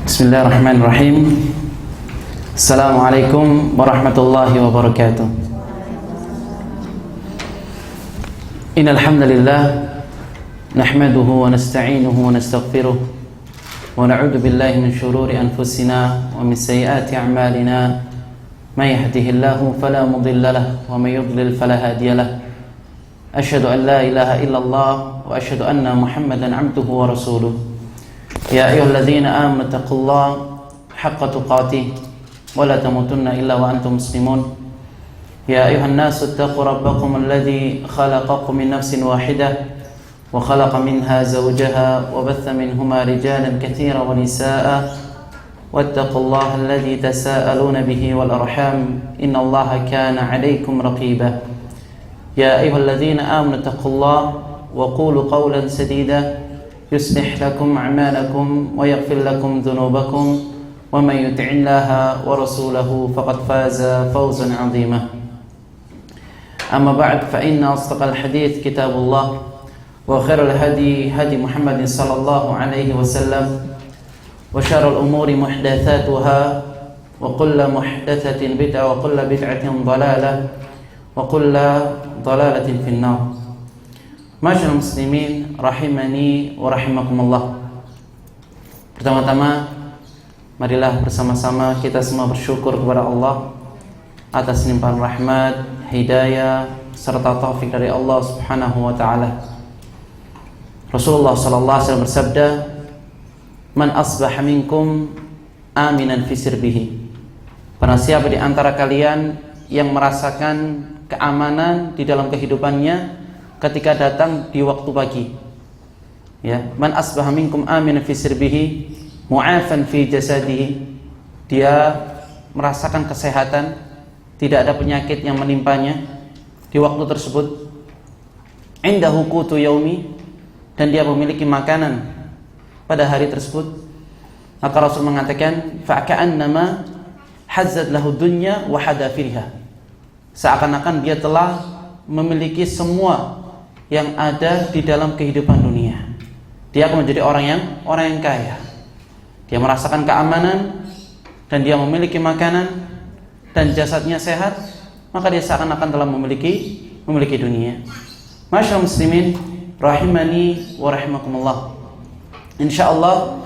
Bismillahirrahmanirrahim. Assalamualaikum warahmatullahi wabarakatuh. Innal hamdalillah nahmaduhu wa nasta'inuhu wa nastaghfiruh wa na'udzu billahi min shururi anfusina wa min sayyiati a'malina. May yahdihillahu fala mudilla lahu wa may yudlil fala hadiya lahu. Asyhadu an la ilaha illallah wa asyhadu anna Muhammadan 'abduhu wa rasuluh. Ya ayyuhalladzina amanu taqullaha haqqa tuqatih wa la tamutunna illa wa antum muslimun. Ya ayyuhan nasu ittaqu rabbakum alladzi khalaqakum min nafsin wahidah wa khalaqa minha zawjaha wa batha minhuma rijalan katsiran wa nisaa'a wattaqullaha alladzi tasaaluna bihi wal arham innallaha kana 'alaykum raqiba. Ya ayyuhalladzina amanu taqullaha wa qulu qawlan sadida يصلح لكم أعمالكم ويغفر لكم ذنوبكم ومن يطع الله ورسوله فقد فاز فوزا عظيما. أما بعد فإن أصدق الحديث كتاب الله وخير الهدي هدي محمد صلى الله عليه وسلم وشر الأمور محدثاتها وكل محدثة بدعة وكل بدعة ضلالة وكل ضلالة في النار. Masyaallah muslimin rahimani wa rahimakumullah. Pertama-tama marilah bersama-sama kita semua bersyukur kepada Allah atas limpahan rahmat, hidayah serta taufik dari Allah Subhanahu wa taala. Rasulullah sallallahu alaihi wasallam bersabda, "Man asbaha minkum aminan fi sirbihi." Barang siapa di antara kalian yang merasakan keamanan di dalam kehidupannya ketika datang di waktu pagi, ya, man asbaha minkum aminan fi sirbihi mu'afan fi jasadihi, dia merasakan kesehatan, tidak ada penyakit yang menimpanya di waktu tersebut, indahu qutu yaumi, dan dia memiliki makanan pada hari tersebut, maka Rasul mengatakan fa'ka'annama hazzat lahu dunya wa hadafirha, seakan-akan dia telah memiliki semua yang ada di dalam kehidupan dunia. Dia akan menjadi orang yang kaya. Dia merasakan keamanan dan dia memiliki makanan dan jasadnya sehat, maka dia seakan-akan telah memiliki dunia. Masyaallah muslimin rahimani wa rahimakumullah. Insyaallah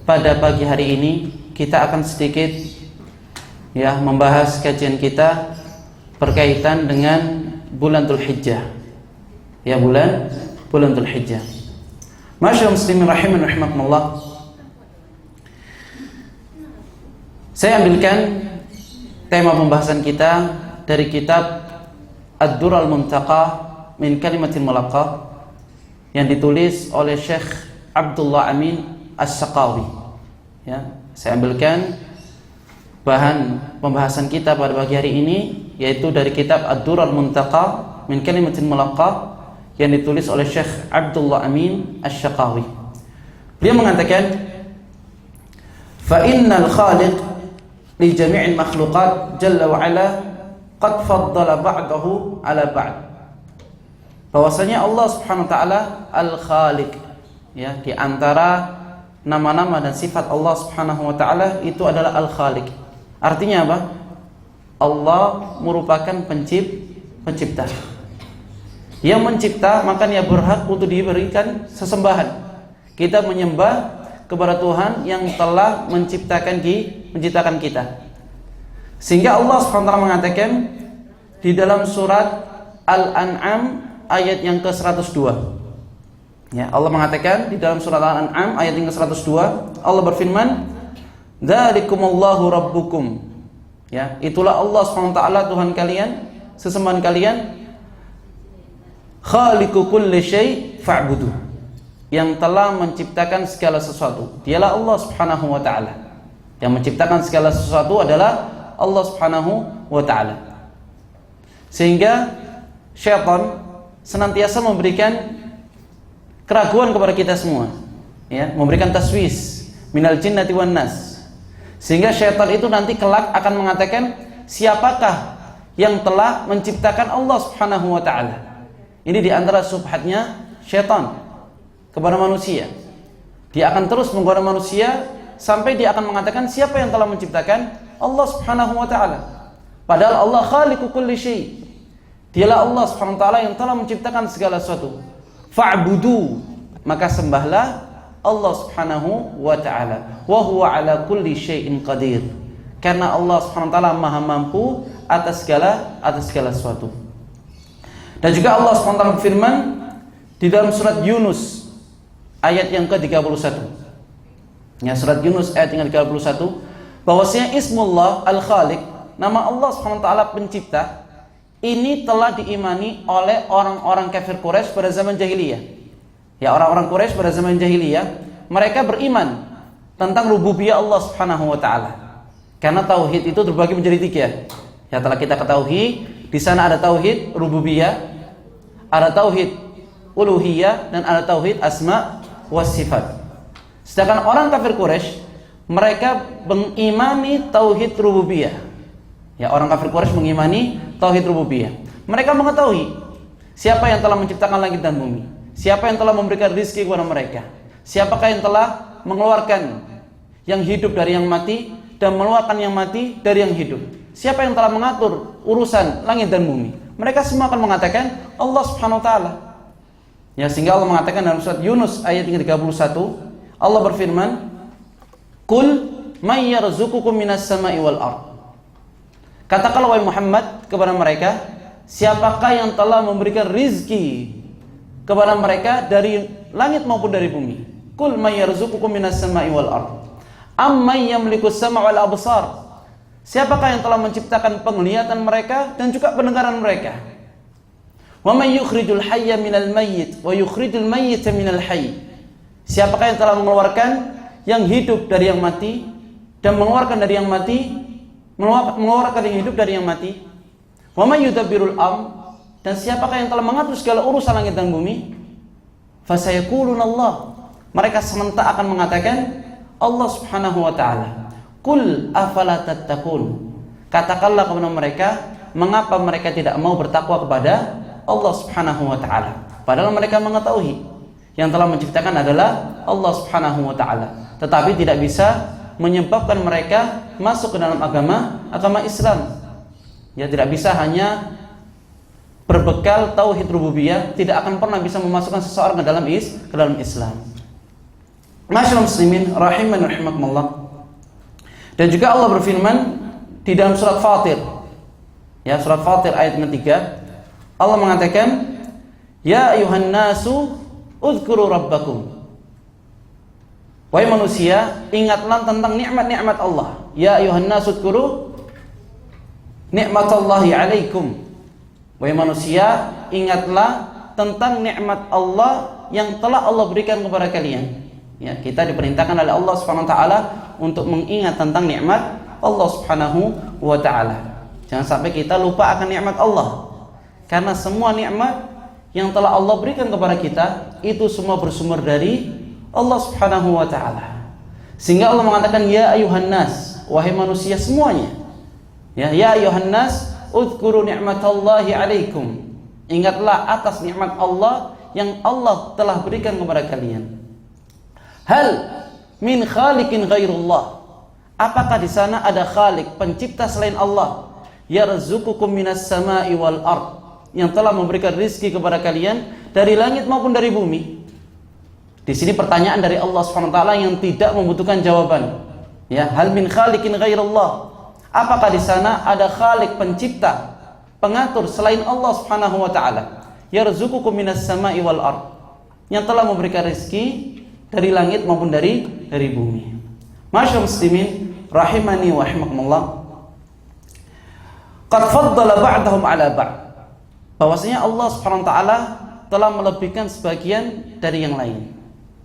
pada pagi hari ini kita akan sedikit membahas kajian kita berkaitan dengan bulan Dzulhijjah. Ya, bulan Dzulhijjah. Masyaallah muslimin rahimani wa rahimakumullah. Saya ambilkan tema pembahasan kita dari kitab Ad-Durrul Muntaqah min Kalimatil Mulaqqah yang ditulis oleh Syekh Abdullah Amin As-Saqawi. Ya, saya ambilkan bahan pembahasan kita pada pagi hari ini yaitu dari kitab Ad-Durrul Muntaqah min Kalimatil Mulaqqah yang ditulis oleh Syekh Abdullah Amin Asy-Syaqawi. Beliau mengatakan, "Fa innal khaliq li jami'il makhluqat jalla wa ala qad faddala ba'dahu ala ba'd." Bahwasanya Allah Subhanahu wa taala Al-Khaliq, ya, di antara nama-nama dan sifat Allah Subhanahu wa taala itu adalah Al-Khaliq. Artinya apa? Allah merupakan pencipta. Yang mencipta maka dia berhak untuk diberikan sesembahan. Kita menyembah kepada Tuhan yang telah menciptakan kita. Sehingga Allah SWT mengatakan di dalam surat Al-An'am ayat yang ke-102. Ya, Allah mengatakan di dalam surat Al-An'am ayat yang ke-102, Allah berfirman, "Dzalikumullahu rabbukum." Ya, itulah Allah SWT Tuhan kalian, sesembahan kalian. Khaliqu kulli syai' fa'budu, yang telah menciptakan segala sesuatu. Dialah Allah Subhanahu wa taala. Yang menciptakan segala sesuatu adalah Allah Subhanahu wa taala. Sehingga syaitan senantiasa memberikan keraguan kepada kita semua, ya, memberikan taswis minal jinnati wan nas. Sehingga syaitan itu nanti kelak akan mengatakan, siapakah yang telah menciptakan Allah Subhanahu wa taala? Ini di antara subhatnya syaitan kepada manusia. Dia akan terus menggoda manusia sampai dia akan mengatakan siapa yang telah menciptakan? Allah Subhanahu wa taala. Padahal Allah khaliqu kulli syai. Dialah Allah Subhanahu wa taala yang telah menciptakan segala sesuatu. Fa'budu, maka sembahlah Allah Subhanahu wa taala. Wa huwa ala kulli syai'in qadir. Karena Allah Subhanahu wa taala Maha mampu atas segala sesuatu. Dan juga Allah Subhanahu wa taala berfirman di dalam surat Yunus ayat yang ke-31. Ya, surat Yunus ayat yang ke-31, bahwasanya Ismullah Al-Khaliq, nama Allah Subhanahu wa taala pencipta, ini telah diimani oleh orang-orang kafir Quraisy pada zaman jahiliyah. Ya, orang-orang Quraisy pada zaman jahiliyah, mereka beriman tentang rububiyah Allah Subhanahu wa taala. Karena tauhid itu terbagi menjadi 3. Ya, telah kita ketahui, di sana ada tauhid rububiyah, ada tauhid uluhiyah, dan ada tauhid asma wa sifat. Sedangkan orang kafir Quraisy, mereka mengimani tauhid rububiyah. Ya, orang kafir Quraisy mengimani tauhid rububiyah. Mereka mengetahui siapa yang telah menciptakan langit dan bumi, siapa yang telah memberikan rizki kepada mereka, siapakah yang telah mengeluarkan yang hidup dari yang mati dan mengeluarkan yang mati dari yang hidup, siapa yang telah mengatur urusan langit dan bumi. Mereka semua akan mengatakan Allah Subhanahu wa taala. Ya, sehingga Allah mengatakan dalam surat Yunus ayat 31, Allah berfirman, "Qul may yarzuqukum minas sama'i wal ard." Katakanlah wahai Muhammad kepada mereka, siapakah yang telah memberikan rizki kepada mereka dari langit maupun dari bumi? Qul may yarzuqukum minas sama'i wal ard. Amman yamliku as-sam'a wal absar. Siapakah yang telah menciptakan penglihatan mereka dan juga pendengaran mereka? Wa may yukhrijul hayya minal mayyit wa yukhrijul mayyita minal hayy. Siapakah yang telah mengeluarkan yang hidup dari yang mati dan mengeluarkan dari yang mati, mengeluarkan yang hidup dari yang mati? Wa may yudabbirul dan siapakah yang telah mengatur segala urusan langit dan bumi? Fasayaquluna Allah. Mereka serentak akan mengatakan Allah Subhanahu wa taala. Qul afala tattaqun. Katakanlah kepada mereka, mengapa mereka tidak mau bertakwa kepada Allah Subhanahu wa taala? Padahal mereka mengetahui yang telah menciptakan adalah Allah Subhanahu wa taala, tetapi tidak bisa menyebabkan mereka masuk ke dalam agama Islam. Ya, tidak bisa hanya berbekal tauhid rububiyah, tidak akan pernah bisa memasukkan seseorang ke dalam Islam. Masyaallah muslimin rahiman rahimakumullah. Dan juga Allah berfirman di dalam surat Fatir. Ya, surat Fatir ayat 3. Allah mengatakan, "Ya ayuhan nasu uzkuru rabbakum." Wahai manusia, ingatlah tentang nikmat-nikmat Allah. Ya ayuhan nasu uzkuru nikmatallahi alaikum. Wahai manusia, ingatlah tentang nikmat Allah yang telah Allah berikan kepada kalian. Ya, kita diperintahkan oleh Allah Subhanahu wa taala untuk mengingat tentang nikmat Allah Subhanahu wa taala. Jangan sampai kita lupa akan nikmat Allah. Karena semua nikmat yang telah Allah berikan kepada kita itu semua bersumber dari Allah Subhanahu wa taala. Sehingga Allah mengatakan ya ayuhan nas, wahai manusia semuanya. Ya ayuhan nas, uzkuru ni'matallahi alaikum. Ingatlah atas nikmat Allah yang Allah telah berikan kepada kalian. Hal min khaliqin ghairullah. Apakah di sana ada khalik, pencipta selain Allah? Yarzuqukum minas sama'i wal ard, yang telah memberikan rizki kepada kalian dari langit maupun dari bumi. Di sini pertanyaan dari Allah Subhanahu wa taala yang tidak membutuhkan jawaban. Ya, hal min khaliqin ghairullah. Apakah di sana ada khalik, pencipta, pengatur selain Allah Subhanahu wa taala? Yarzuqukum minas sama'i wal ard, yang telah memberikan rizki dari langit maupun dari bumi. Masyaallah muslimin rahimani wa rahimakumullah. Qad faddala ba'dahum 'ala ba'd. Bahwasanya Allah Subhanahu wa taala telah melebihkan sebagian dari yang lain.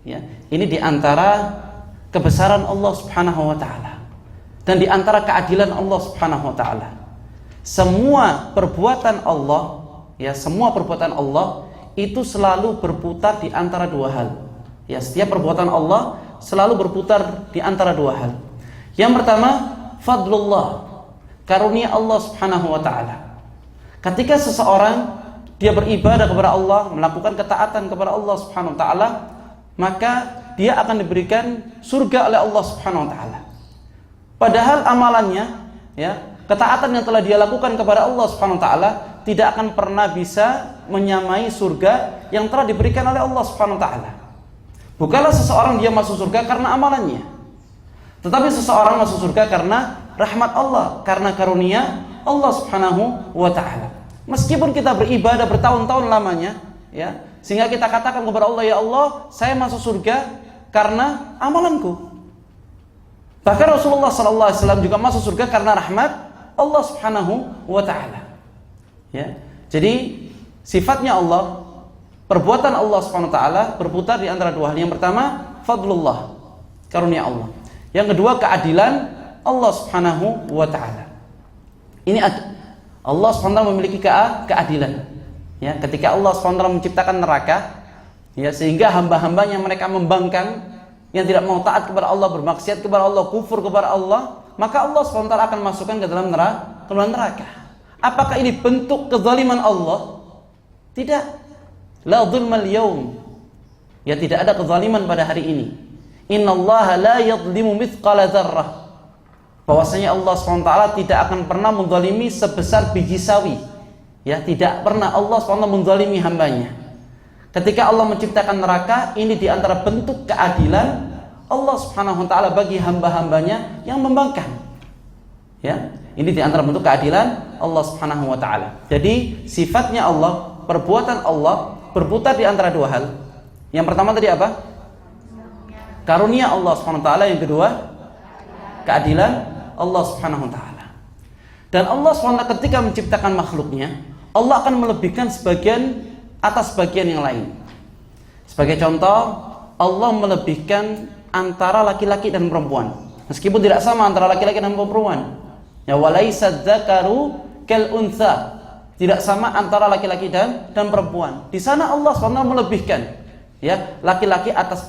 Ya, ini di antara kebesaran Allah Subhanahu wa taala dan di antara keadilan Allah Subhanahu wa taala. Semua perbuatan Allah, ya, semua perbuatan Allah itu selalu berputar di antara dua hal. Ya, setiap perbuatan Allah selalu berputar di antara dua hal. Yang pertama, fadlullah, karunia Allah Subhanahu wa taala. Ketika seseorang dia beribadah kepada Allah, melakukan ketaatan kepada Allah Subhanahu wa taala, maka dia akan diberikan surga oleh Allah Subhanahu wa taala. Padahal amalannya, ya, ketaatan yang telah dia lakukan kepada Allah Subhanahu wa taala tidak akan pernah bisa menyamai surga yang telah diberikan oleh Allah Subhanahu wa taala. Bukanlah seseorang dia masuk surga karena amalannya, tetapi seseorang masuk surga karena rahmat Allah, karena karunia Allah Subhanahu wa taala. Meskipun kita beribadah bertahun-tahun lamanya, ya, sehingga kita katakan kepada Allah, ya Allah, saya masuk surga karena amalanku. Bahkan Rasulullah SAW juga masuk surga karena rahmat Allah Subhanahu wa taala. Ya. Jadi sifatnya Allah, perbuatan Allah Subhanahu wa taala berputar di antara dua hal. Yang pertama, fadlullah, karunia Allah. Yang kedua, keadilan Allah Subhanahu wa taala. Ini Allah Subhanahu wa taala memiliki keadilan. Ya, ketika Allah Subhanahu wa taala menciptakan neraka, ya, sehingga hamba-hambanya mereka membangkang, yang tidak mau taat kepada Allah, bermaksiat kepada Allah, kufur kepada Allah, maka Allah SWT akan masukkan ke dalam neraka. Apakah ini bentuk kezaliman Allah? Tidak. La dzulmal yaum. Ya, tidak ada kezaliman pada hari ini. Innallaha la yadhlimu mithqala dzarrah. Bahwasanya Allah SWT tidak akan pernah menzalimi sebesar biji sawi. Ya, tidak pernah Allah SWT menzalimi hambanya. Ketika Allah menciptakan neraka, ini diantara bentuk keadilan Allah Subhanahu wa taala bagi hamba-hambanya yang membangkang. Ya, ini diantara bentuk keadilan Allah Subhanahu wa taala. Jadi sifatnya Allah, perbuatan Allah berputar di antara dua hal. Yang pertama tadi apa? Karunia Allah Subhanahu wa taala. Yang kedua, keadilan Allah Subhanahu wa taala. Dan Allah SWT ketika menciptakan makhluknya, Allah akan melebihkan sebagian atas bagian yang lain. Sebagai contoh, Allah melebihkan antara laki-laki dan perempuan, meskipun tidak sama antara laki-laki dan perempuan. Ya, walaisa dzakaru kal untha, tidak sama antara laki-laki dan perempuan. Di sana Allah SWT melebihkan, ya, laki-laki atas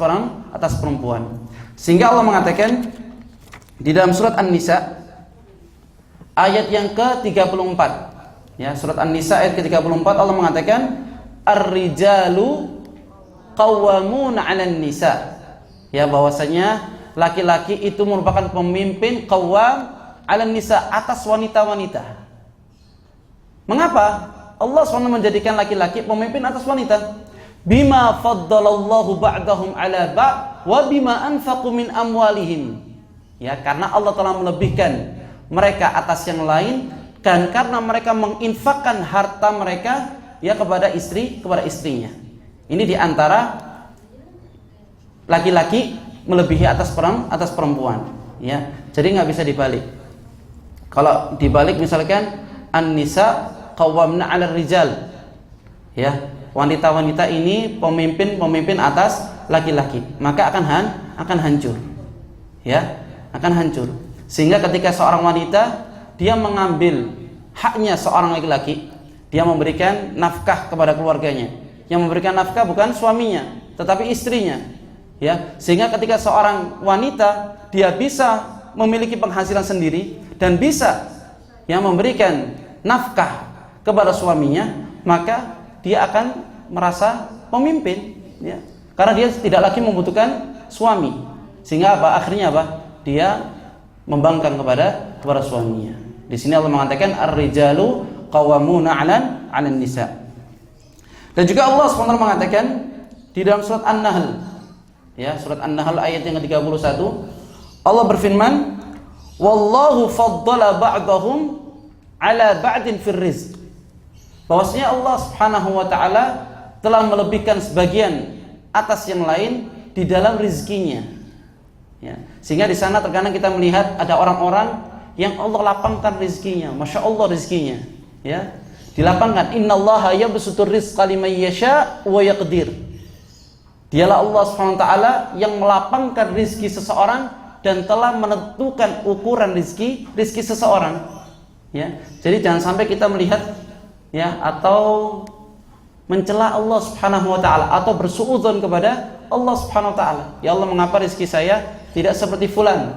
perempuan. Sehingga Allah mengatakan di dalam surat An-Nisa ayat yang ke-34, ya, surat An-Nisa ayat ke-34, Allah mengatakan ar-rijalu qawwamuna 'alan nisa. Ya, bahwasanya laki-laki itu merupakan pemimpin, qawwam 'alan nisa, atas wanita-wanita. Mengapa Allah SWT menjadikan laki-laki pemimpin atas wanita? Bima faddalallahu ba'dahum 'ala ba'd wa bima anfaqu min amwalihim. Ya, karena Allah telah melebihkan mereka atas yang lain, dan karena mereka menginfakkan harta mereka, ya, kepada istrinya. Ini diantara laki-laki melebihi atas perempuan. Ya, jadi nggak bisa dibalik. Kalau dibalik misalkan an-nisa qawwamna 'ala rijal. Ya, wanita-wanita ini pemimpin atas laki-laki, maka akan hancur. Ya, akan hancur. Sehingga ketika seorang wanita dia mengambil haknya seorang laki-laki, dia memberikan nafkah kepada keluarganya. Yang memberikan nafkah bukan suaminya, tetapi istrinya. Ya, sehingga ketika seorang wanita dia bisa memiliki penghasilan sendiri dan bisa yang memberikan nafkah kepada suaminya, maka dia akan merasa pemimpin, ya. Karena dia tidak lagi membutuhkan suami. Sehingga apa? Akhirnya apa? Dia membangkang kepada suaminya. Di sini Allah mengatakan ar-rijalu qawwamuna 'alan nisa. Dan juga Allah SWT mengatakan di dalam surat An-Nahl, ya, surat An-Nahl ayat yang ke-31, Allah berfirman, wallahu faddala ba'dahum 'ala ba'din fir rizq. Bahwasanya Allah Subhanahu wa taala telah melebihkan sebagian atas yang lain di dalam rezekinya. Ya, sehingga di sana terkadang kita melihat ada orang-orang yang Allah lapangkan rezekinya, masya Allah rezekinya, ya, dilapangkan. Innallaha yabsutur rizqa liman yasha wa yaqdir. Dialah Allah SWT yang melapangkan rezeki seseorang dan telah menentukan ukuran rezeki seseorang. Ya, jadi jangan sampai kita melihat, ya, atau mencela Allah Subhanahu wa taala atau bersuudzon kepada Allah Subhanahu wa taala. Ya Allah, mengapa rezeki saya tidak seperti fulan?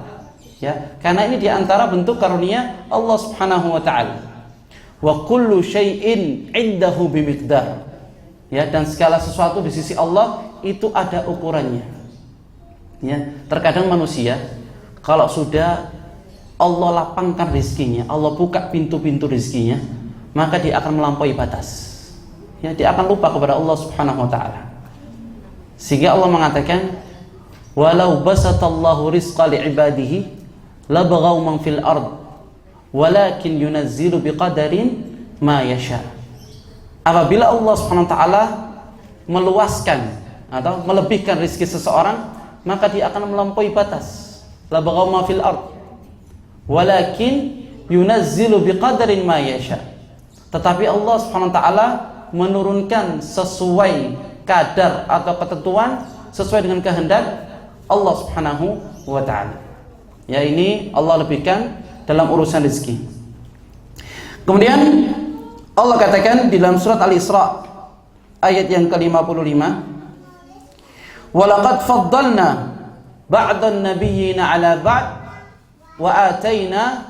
Ya, karena ini diantara bentuk karunia Allah Subhanahu wa taala. Wa kullu syai'in 'indahu bimiqdar. Ya, dan segala sesuatu di sisi Allah itu ada ukurannya. Ya, terkadang manusia kalau sudah Allah lapangkan rezekinya, Allah buka pintu-pintu rezekinya, maka dia akan melampaui batas. Ya, dia akan lupa kepada Allah Subhanahu wa taala. Sehingga Allah mengatakan, "Walau basatallahu rizqa li'ibadihi labaghaw man fil ard, walakin yunazzilu biqadarin ma yasha." Apabila Allah Subhanahu wa taala meluaskan atau melebihkan rezeki seseorang, maka dia akan melampaui batas. Labaghaw ma fil ard, walakin yunazzilu biqadarin ma yasha. Tetapi Allah Subhanahu wa taala menurunkan sesuai kadar atau ketentuan, sesuai dengan kehendak Allah Subhanahu wa taala. Ya, ini Allah lebihkan dalam urusan rezeki. Kemudian Allah katakan di dalam surat Al-Isra ayat yang ke-55, "Walaqad faddalna ba'dan nabiyyina 'ala ba'd wa ataina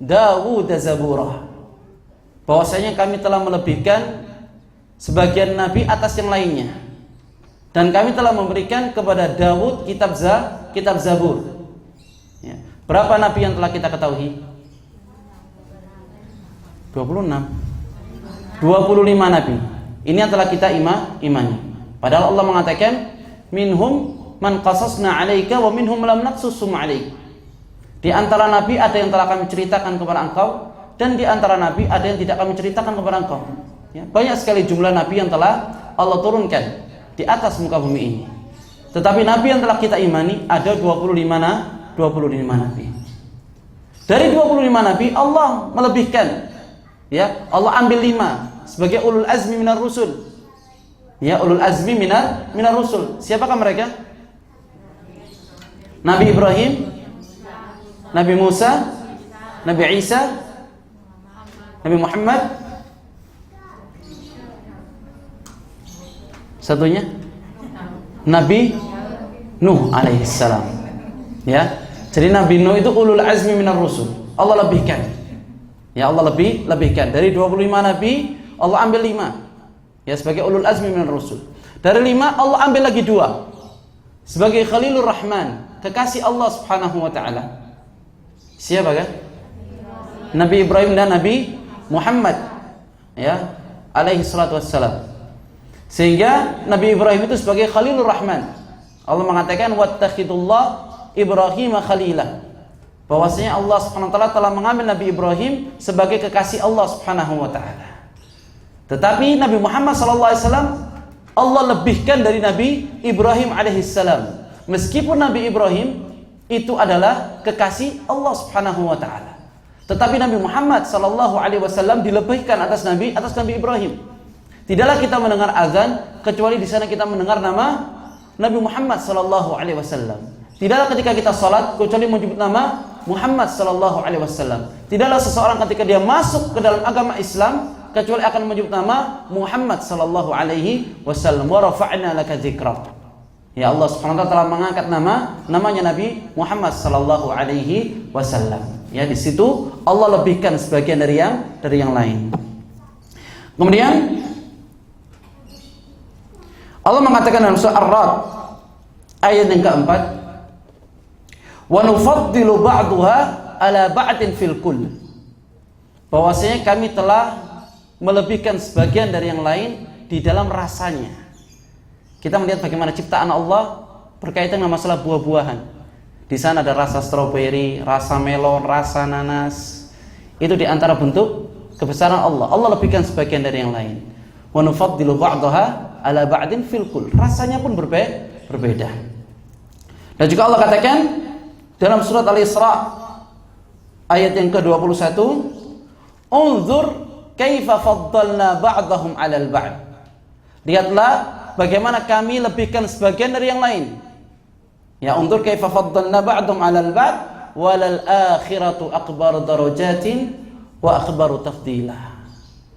Dawud zabura." Bahwasanya kami telah melebihkan sebagian nabi atas yang lainnya, dan kami telah memberikan kepada Dawud kitab Zabur. Ya. Berapa nabi yang telah kita ketahui? 26. 25 nabi. Ini yang telah kita imani. Padahal Allah mengatakan, minhum man qasasna 'alaika wa minhum lam naqsushum 'alaik. Di antara nabi ada yang telah kami ceritakan kepada engkau, dan di antara nabi ada yang tidak kami ceritakan kepada engkau. Ya, banyak sekali jumlah nabi yang telah Allah turunkan di atas muka bumi ini. Tetapi nabi yang telah kita imani ada 25 nabi. Dari 25 nabi Allah melebihkan, ya, Allah ambil 5 sebagai ulul azmi minar rusul. Ya, ulul azmi minar rusul. Siapakah mereka? Nabi Ibrahim, Nabi Musa, Nabi Isa, Nabi Muhammad. Satunya Nabi Nuh alaihissalam. Ya, jadi Nabi Nuh itu ulul azmi minar rusul. Allah lebihkan. Ya, Allah lebihkan. Dari 25 nabi Allah ambil 5, ya, sebagai ulul azmi minar rusul. Dari 5 Allah ambil lagi 2 sebagai Khalilur Rahman, kekasih Allah Subhanahu wa taala. Siapa kan? Nabi Ibrahim dan Nabi Muhammad, ya, alaihi salatu wassalam. Sehingga Nabi Ibrahim itu sebagai Khalilur Rahman. Allah mengatakan, wattakhidullah Ibrahim khalilah. Bahwasanya Allah Subhanahu wa taala telah mengambil Nabi Ibrahim sebagai kekasih Allah Subhanahu wa taala. Tetapi Nabi Muhammad sallallahu alaihi wasallam Allah lebihkan dari Nabi Ibrahim alaihi salam. Meskipun Nabi Ibrahim itu adalah kekasih Allah Subhanahu wa taala, tetapi Nabi Muhammad sallallahu alaihi wasallam dilebihkan atas Nabi Ibrahim. Tidaklah kita mendengar azan kecuali di sana kita mendengar nama Nabi Muhammad sallallahu alaihi wasallam. Tidaklah ketika kita salat kecuali menyebut nama Muhammad sallallahu alaihi wasallam. Tidaklah seseorang ketika dia masuk ke dalam agama Islam kecuali akan menyebut nama Muhammad sallallahu alaihi wasallam. Wa rafa'na laka dzikrak. Ya, Allah Subhanahu wa taala telah mengangkat namanya Nabi Muhammad sallallahu alaihi wasallam. Ya, di situ Allah lebihkan sebagian dari yang lain. Kemudian Allah mengatakan dalam surah Ar-Ra'd ayat yang keempat, wa nufaddilu ba'daha ala ba'din fil kull. Bahwasanya kami telah melebihkan sebagian dari yang lain di dalam rasanya. Kita melihat bagaimana ciptaan Allah berkaitan dengan masalah buah-buahan. Di sana ada rasa stroberi, rasa melon, rasa nanas. Itu di antara bentuk kebesaran Allah. Allah lebihkan sebagian dari yang lain. Wa nufaddilu ba'daha ala ba'din fil kull. Rasanya pun berbeda. Dan juga Allah katakan dalam surat Al-Isra ayat yang ke-21, unzur kaifa faddalna ba'dahum 'alal ba'd. Lihatlah bagaimana kami lebihkan sebagian dari yang lain. Ya, unzur kaifa faddalna ba'dahum 'alal ba'd walal akhiratu akbar darajatin wa akbaru tafdila.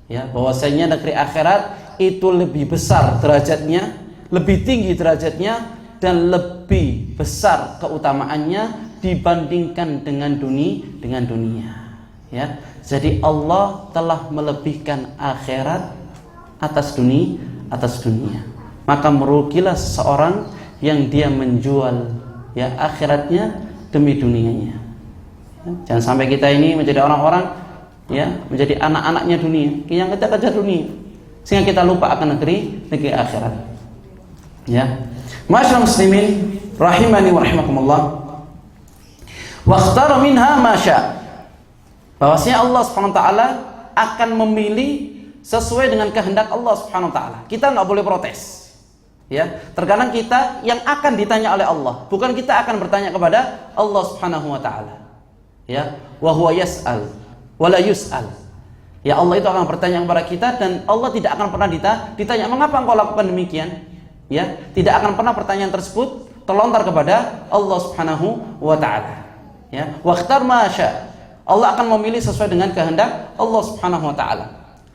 Ya, bahwasanya negeri akhirat itu lebih besar derajatnya, lebih tinggi derajatnya, dan lebih besar keutamaannya dibandingkan dengan dunia. Ya, jadi Allah telah melebihkan akhirat atas dunia. Maka merugilah seseorang yang dia menjual ya akhiratnya demi dunianya. Jangan sampai kita ini menjadi orang-orang ya, menjadi anak-anaknya dunia, yang kejar-kejar dunia, sehingga kita lupa akan negeri akhirat. Ya, masyaallah muslimin rahimani wa rahimakumullah. Wa ikhtara minha ma syaa. Bahwasanya Allah Subhanahu wa taala akan memilih sesuai dengan kehendak Allah Subhanahu wa taala. Kita enggak boleh protes. Ya, terkadang kita yang akan ditanya oleh Allah, bukan kita akan bertanya kepada Allah Subhanahu wa taala. Ya, wa huwa yas'al wa la yus'al. Ya, Allah itu akan bertanya kepada kita dan Allah tidak akan pernah ditanya mengapa engkau lakukan demikian. Ya, tidak akan pernah pertanyaan tersebut terlontar kepada Allah Subhanahu wa taala. Ya, wa ikhtar ma syaa. Allah akan memilih sesuai dengan kehendak Allah Subhanahu wa taala.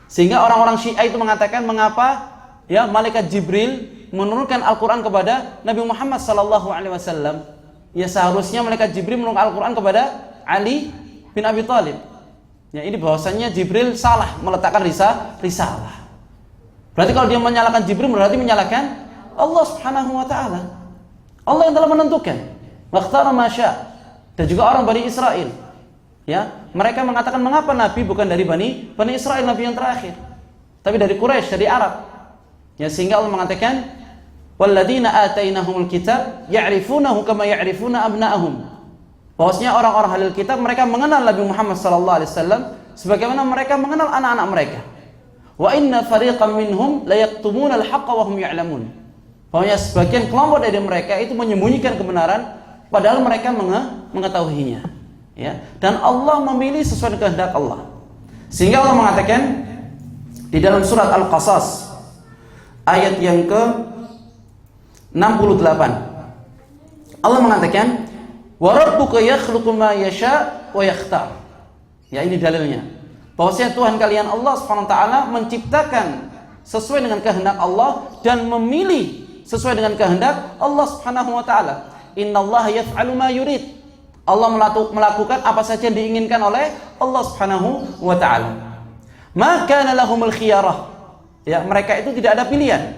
Sehingga orang-orang Syiah itu mengatakan mengapa ya malaikat Jibril menurunkan Al-Qur'an kepada Nabi Muhammad sallallahu alaihi wasallam. Ya, seharusnya malaikat Jibril menurunkan Al-Qur'an kepada Ali bin Abi Thalib. Ya, ini bahwasannya Jibril salah meletakkan risalah. Berarti kalau dia menyalahkan Jibril berarti menyalahkan Allah Subhanahu wa taala. Allah yang telah menentukan. Waqtara ma syaa. Dan juga orang Bani Israel. Ya, mereka mengatakan mengapa nabi bukan dari Bani Israel, nabi yang terakhir, tapi dari Quraisy, dari Arab. Ya, sehingga Allah mengatakan walladzina atainahumul kitab ya'rifunahu kama ya'rifuna abna'ahum. Bahwasanya orang-orang ahlul kitab mereka mengenal Nabi Muhammad sallallahu alaihi wasallam sebagaimana mereka mengenal anak-anak mereka. Wa inna fariqam minhum la yaktumuna al-haqqa wa hum ya'lamun. Bahwasanya sebagian kelompok dari mereka itu menyembunyikan kebenaran padahal mereka mengetahuinya. Ya, dan Allah memilih sesuai dengan kehendak Allah. Sehingga Allah mengatakan di dalam surat Al-Qasas ayat yang ke-68. Allah mengatakan wa rabbuka yakhluqu ma yasha wa yakhtar. Ya, ini dalilnya. Bahwasanya Tuhan kalian Allah Subhanahu wa taala menciptakan sesuai dengan kehendak Allah dan memilih sesuai dengan kehendak Allah Subhanahu wa taala. Innallaha yaf'alu ma yurid. Allah melakukan apa saja yang diinginkan oleh Allah Subhanahu wa taala. Maka lahumul khiyarah. Ya, mereka itu tidak ada pilihan.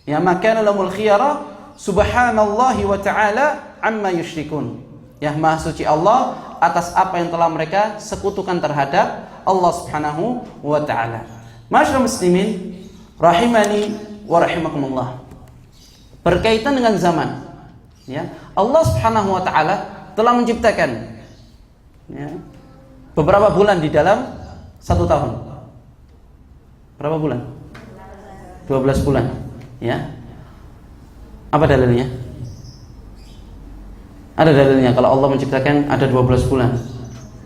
Ya, maka lahumul khiyarah subhanallahi wa ta'ala amma yusyrikun. Ya, maha suci Allah atas apa yang telah mereka sekutukan terhadap Allah Subhanahu wa taala. Masyaallah muslimin rahimani wa rahimakumullah. Berkaitan dengan zaman. Ya, Allah Subhanahu wa taala telah menciptakan ya, beberapa bulan di dalam 1 tahun. Berapa bulan? 12 bulan. Ya. Apa dalilnya? Ada dalilnya kalau Allah menciptakan ada 12 bulan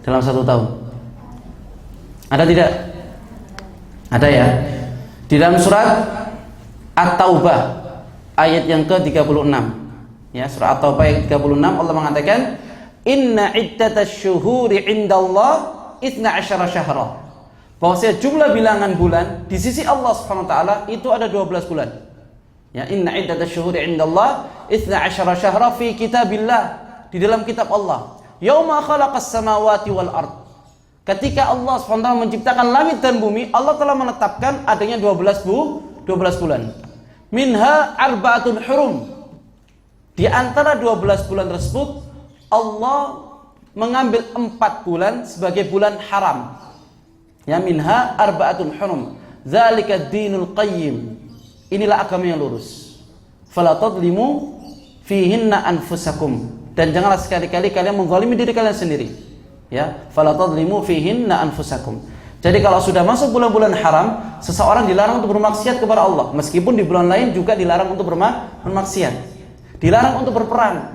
dalam 1 tahun. Ada tidak? Ada ya. Di dalam surat At-Taubah ayat yang ke-36. Ya, surah At-Taubah ayat 36 Allah mengatakan inna iddatash syuhuri 'indallah 12 syahra. Bahwasanya jumlah bilangan bulan di sisi Allah Subhanahu wa taala itu ada 12 bulan. Ya, inna iddatash syuhuri 'indallah 12 syahra fi kitabillah, di dalam kitab Allah. Yauma khalaqas samawati wal ard. Ketika Allah Subhanahu wa taala menciptakan langit dan bumi, Allah telah menetapkan adanya 12 bulan. Minha arba'atun hurum. Di antara 12 bulan tersebut Allah mengambil 4 bulan sebagai bulan haram. Ya, minha arba'atun hurum. Dzalika ad-dinul qayyim. Inilah agama yang lurus. Fala tadlimu fihinna anfusakum. Dan janganlah sekali-kali kalian menzalimi diri kalian sendiri. Ya, fala tadlimu fihinna anfusakum. Jadi kalau sudah masuk bulan-bulan haram, seseorang dilarang untuk bermaksiat kepada Allah, meskipun di bulan lain juga dilarang untuk bermaksiat. Dilarang untuk berperang.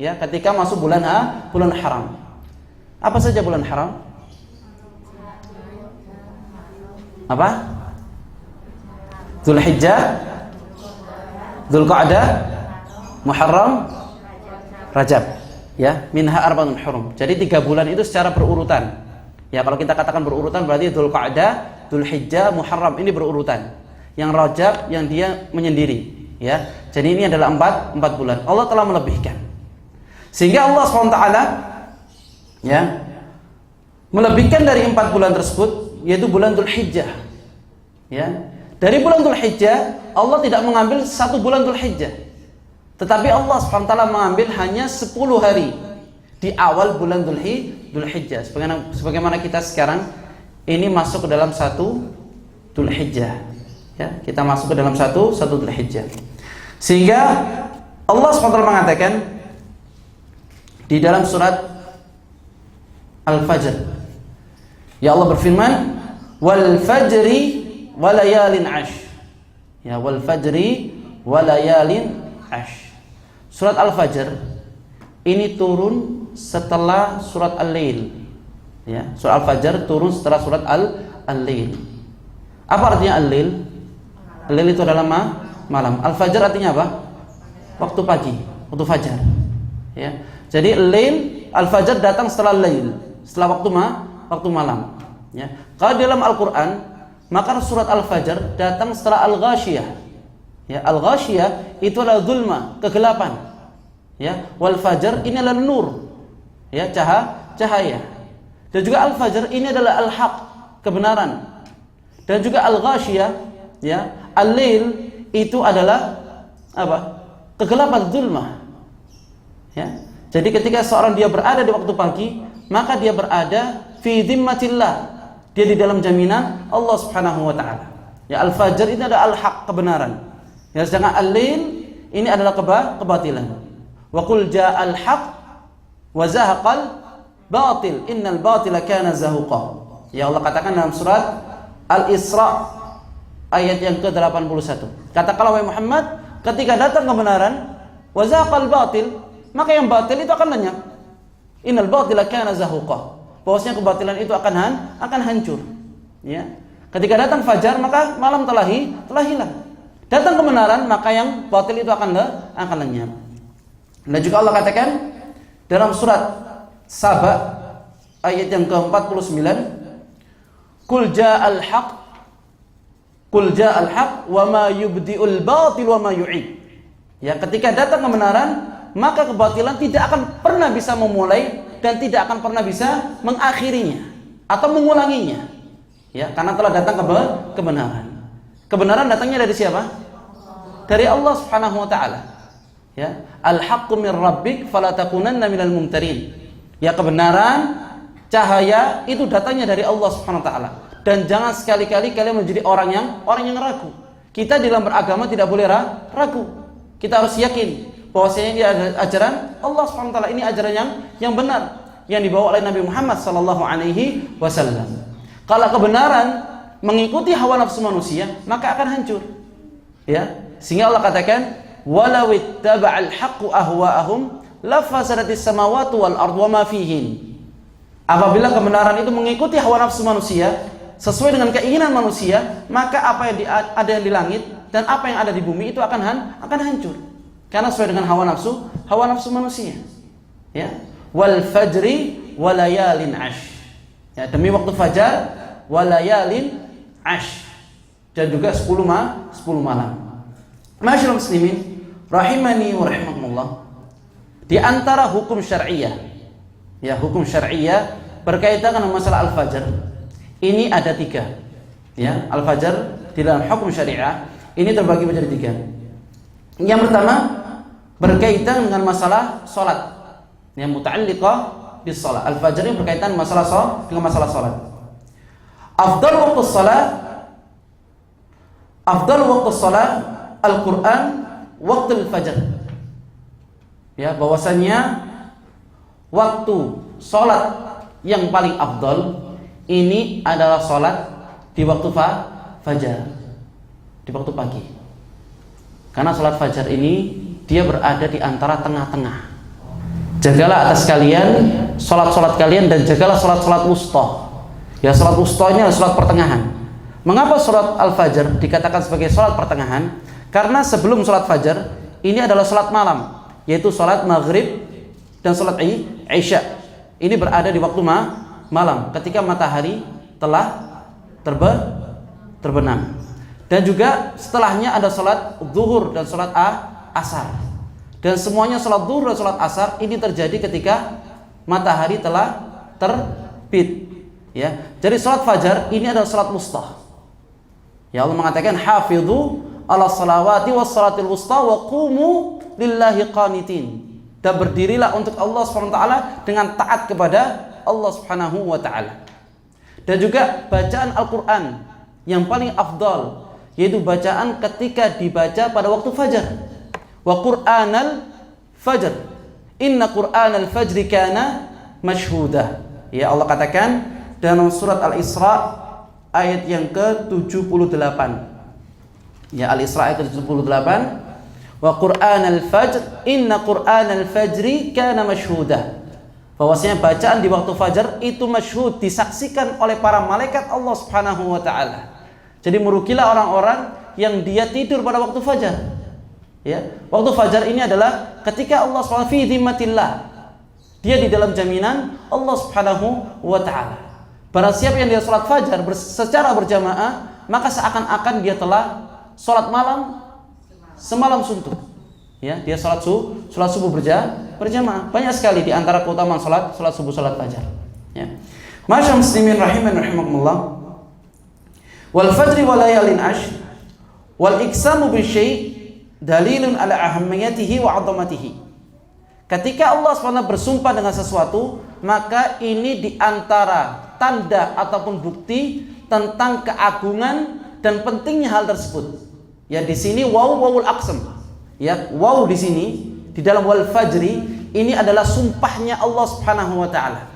Ya, ketika masuk bulan haram. Apa saja bulan haram? Apa? Dzulhijjah, Dzulqa'dah, Muharram, Rajab. Ya, minha arba'un hurum. Jadi 3 bulan itu secara berurutan. Ya, kalau kita katakan berurutan berarti Dzulqa'dah, Dzulhijjah, Muharram ini berurutan. Yang Rajab yang dia menyendiri. Ya, jadi ini adalah 4 bulan. Allah telah melebihkan. Sehingga Allah SWT ya melebihkan dari 4 bulan tersebut, yaitu bulan Dzulhijjah. Ya, dari bulan Dzulhijjah Allah tidak mengambil 1 bulan Dzulhijjah. Tetapi Allah SWT mengambil hanya 10 hari di awal bulan Dzulhijjah. Sebagaimana kita sekarang ini masuk ke dalam 1 Dzulhijjah. Ya, kita masuk ke dalam 1 Dzulhijjah. Sehingga Allah SWT mengatakan di dalam surat Al-Fajr. Ya Allah berfirman, "Wal fajri walayalin ash." Ya, wal fajri walayalin ash. Surat Al-Fajr ini turun setelah surat Al-Lail. Ya, surat Al-Fajr turun setelah surat Al-Lail. Apa artinya Al-Lail? Al-Lail itu adalah malam. Al-Fajr artinya apa? Waktu pagi, waktu fajar. Ya. Jadi Al-Lail, Al-Fajr datang setelah Al-Lail, setelah waktu malam. Ya. Kalau dalam Al-Qur'an, maka surat Al-Fajr datang setelah Al-Ghasyiyah. Ya, Al-Ghasyiyah itu adalah zulma, kegelapan. Ya, wal fajr ini adalah nur. Ya, cahaya. Dan juga Al-Fajr ini adalah al-haq, kebenaran. Dan juga Al-Ghasyiyah, ya, Al-Lail itu adalah apa? Kegelapan, zulma. Ya. Jadi ketika seorang dia berada di waktu pagi, maka dia berada fi dhimmatillah. Dia di dalam jaminan Allah Subhanahu wa taala. Ya, Al-Fajr ini adalah al-haq, kebenaran. Ya, sedangkan Al-Lail ini adalah kebatilan. Wa qul ja'al haq wa zahaqal batil innal batila kana zahuqa. Ya Allah katakan dalam surat Al-Isra ayat yang ke-81. Katakanlah wahai Muhammad, ketika datang kebenaran, wa zahaqal batil, maka yang batil itu akan lenyap. Innal batila kana zahuqa. Bahwasanya kebatilan itu akan hancur. Ya. Ketika datang fajar, maka malam telah hilang. Datang kebenaran, maka yang batil itu akan lenyap. Dan juga Allah katakan dalam surat Saba ayat yang ke-49, "Qul ja'al haq wa ma yubdi'ul batil wa ma yu'id." Ya, ketika datang kebenaran, maka kebatilan tidak akan pernah bisa memulai dan tidak akan pernah bisa mengakhirinya atau mengulanginya. Ya, karena telah datang kebenaran. Kebenaran datangnya dari siapa? Dari Allah Subhanahu wa taala. Ya, al-haqqu min rabbik fala takunanna minal mumtarin. Ya, kebenaran, cahaya itu datangnya dari Allah Subhanahu wa taala. Dan jangan sekali-kali kalian menjadi orang yang ragu. Kita dalam beragama tidak boleh ragu. Kita harus yakin bahwasanya ini adalah ajaran Allah Subhanahu wa taala, ini ajaran yang benar yang dibawa oleh Nabi Muhammad sallallahu alaihi wasallam. Kalau kebenaran mengikuti hawa nafsu manusia, maka akan hancur. Ya, sehingga Allah katakan, "Walau ittaba'al haqqu ahwa'ahum lafasadatis samawati wal ardu wa ma fihin." Apabila kebenaran itu mengikuti hawa nafsu manusia, sesuai dengan keinginan manusia, maka apa yang ada yang di langit dan apa yang ada di bumi itu akan hancur. Karena sesuai dengan hawa nafsu manusia. Ya, wal fajri walayalin ash. Ya, demi waktu fajar, walayalin ash, dan juga 10 malam. Masyaallah muslimin rahimani wa rahimakumullah. Di antara hukum syar'iyyah, ya, hukum syar'iyyah berkaitan dengan masalah al-fajr, ini ada 3. Ya, al-fajr di dalam hukum syariah ini terbagi menjadi 3. Yang pertama berkaitan dengan masalah salat, yang muta'alliqah bis salat. Al-fajr ini berkaitan dengan masalah salat. Afdal waktu salat Al-Quran waktu al-fajr. Ya, bahwasanya waktu salat yang paling afdal ini adalah salat di waktu fajar, di waktu pagi. Karena salat fajar ini dia berada di antara tengah-tengah. Jagalah atas kalian salat-salat kalian dan jagalah salat-salat wusta. Ya, salat wusta ini adalah salat pertengahan. Mengapa salat al-fajr dikatakan sebagai salat pertengahan? Karena sebelum salat fajar ini adalah salat malam, yaitu salat maghrib dan salat isya. Ini berada di waktu malam ketika matahari telah terbenam. Dan juga setelahnya ada salat zuhur dan salat asar. Dan semuanya salat zuhur dan salat asar ini terjadi ketika matahari telah terbit. Ya. Jadi salat fajar ini adalah salat wusta. Ya, Allah mengatakan hafidhu ala salawati was salatil wusta wa qumu lillahi qanitin. Dan berdirilah untuk Allah SWT dengan taat kepada Allah Subhanahu wa taala. Dan juga bacaan Al-Qur'an yang paling afdal, yaitu bacaan ketika dibaca pada waktu fajar. Wa Qur'anal fajr, inna Qur'anal fajri kana mashhuda. Ya, Allah katakan dalam surat Al-Isra ayat yang ke-78. Ya, Al-Isra ayat ke-78. Wa Qur'anal fajr, inna Qur'anal fajri kana mashhuda. Bahwasanya bacaan di waktu fajar itu masyhud, disaksikan oleh para malaikat Allah Subhanahu wa taala. Jadi merugilah orang-orang yang dia tidur pada waktu fajar. Ya, waktu fajar ini adalah ketika Allah SWT fi dhimmatillah. Dia di dalam jaminan Allah Subhanahu wa taala. Barang siapa yang dia salat fajar secara berjamaah, maka seakan-akan dia telah salat malam semalam suntuk. Ya, dia salat subuh berjamaah. Banyak sekali di antara keutamaan salat subuh, salat fajar. Ya. Masyaallah muslimin rahiman rahimakumullah. Wal fajri wa layalin ashr wal iksamu bi syai' dalilun ala ahammiyatihi wa 'azamatihi. Ketika Allah SWT bersumpah dengan sesuatu, maka ini di antara tanda ataupun bukti tentang keagungan dan pentingnya hal tersebut. Ya, di sini wawul aqsam. Ya, waw di sini di dalam wal fajri ini adalah sumpahnya Allah Subhanahu wa taala.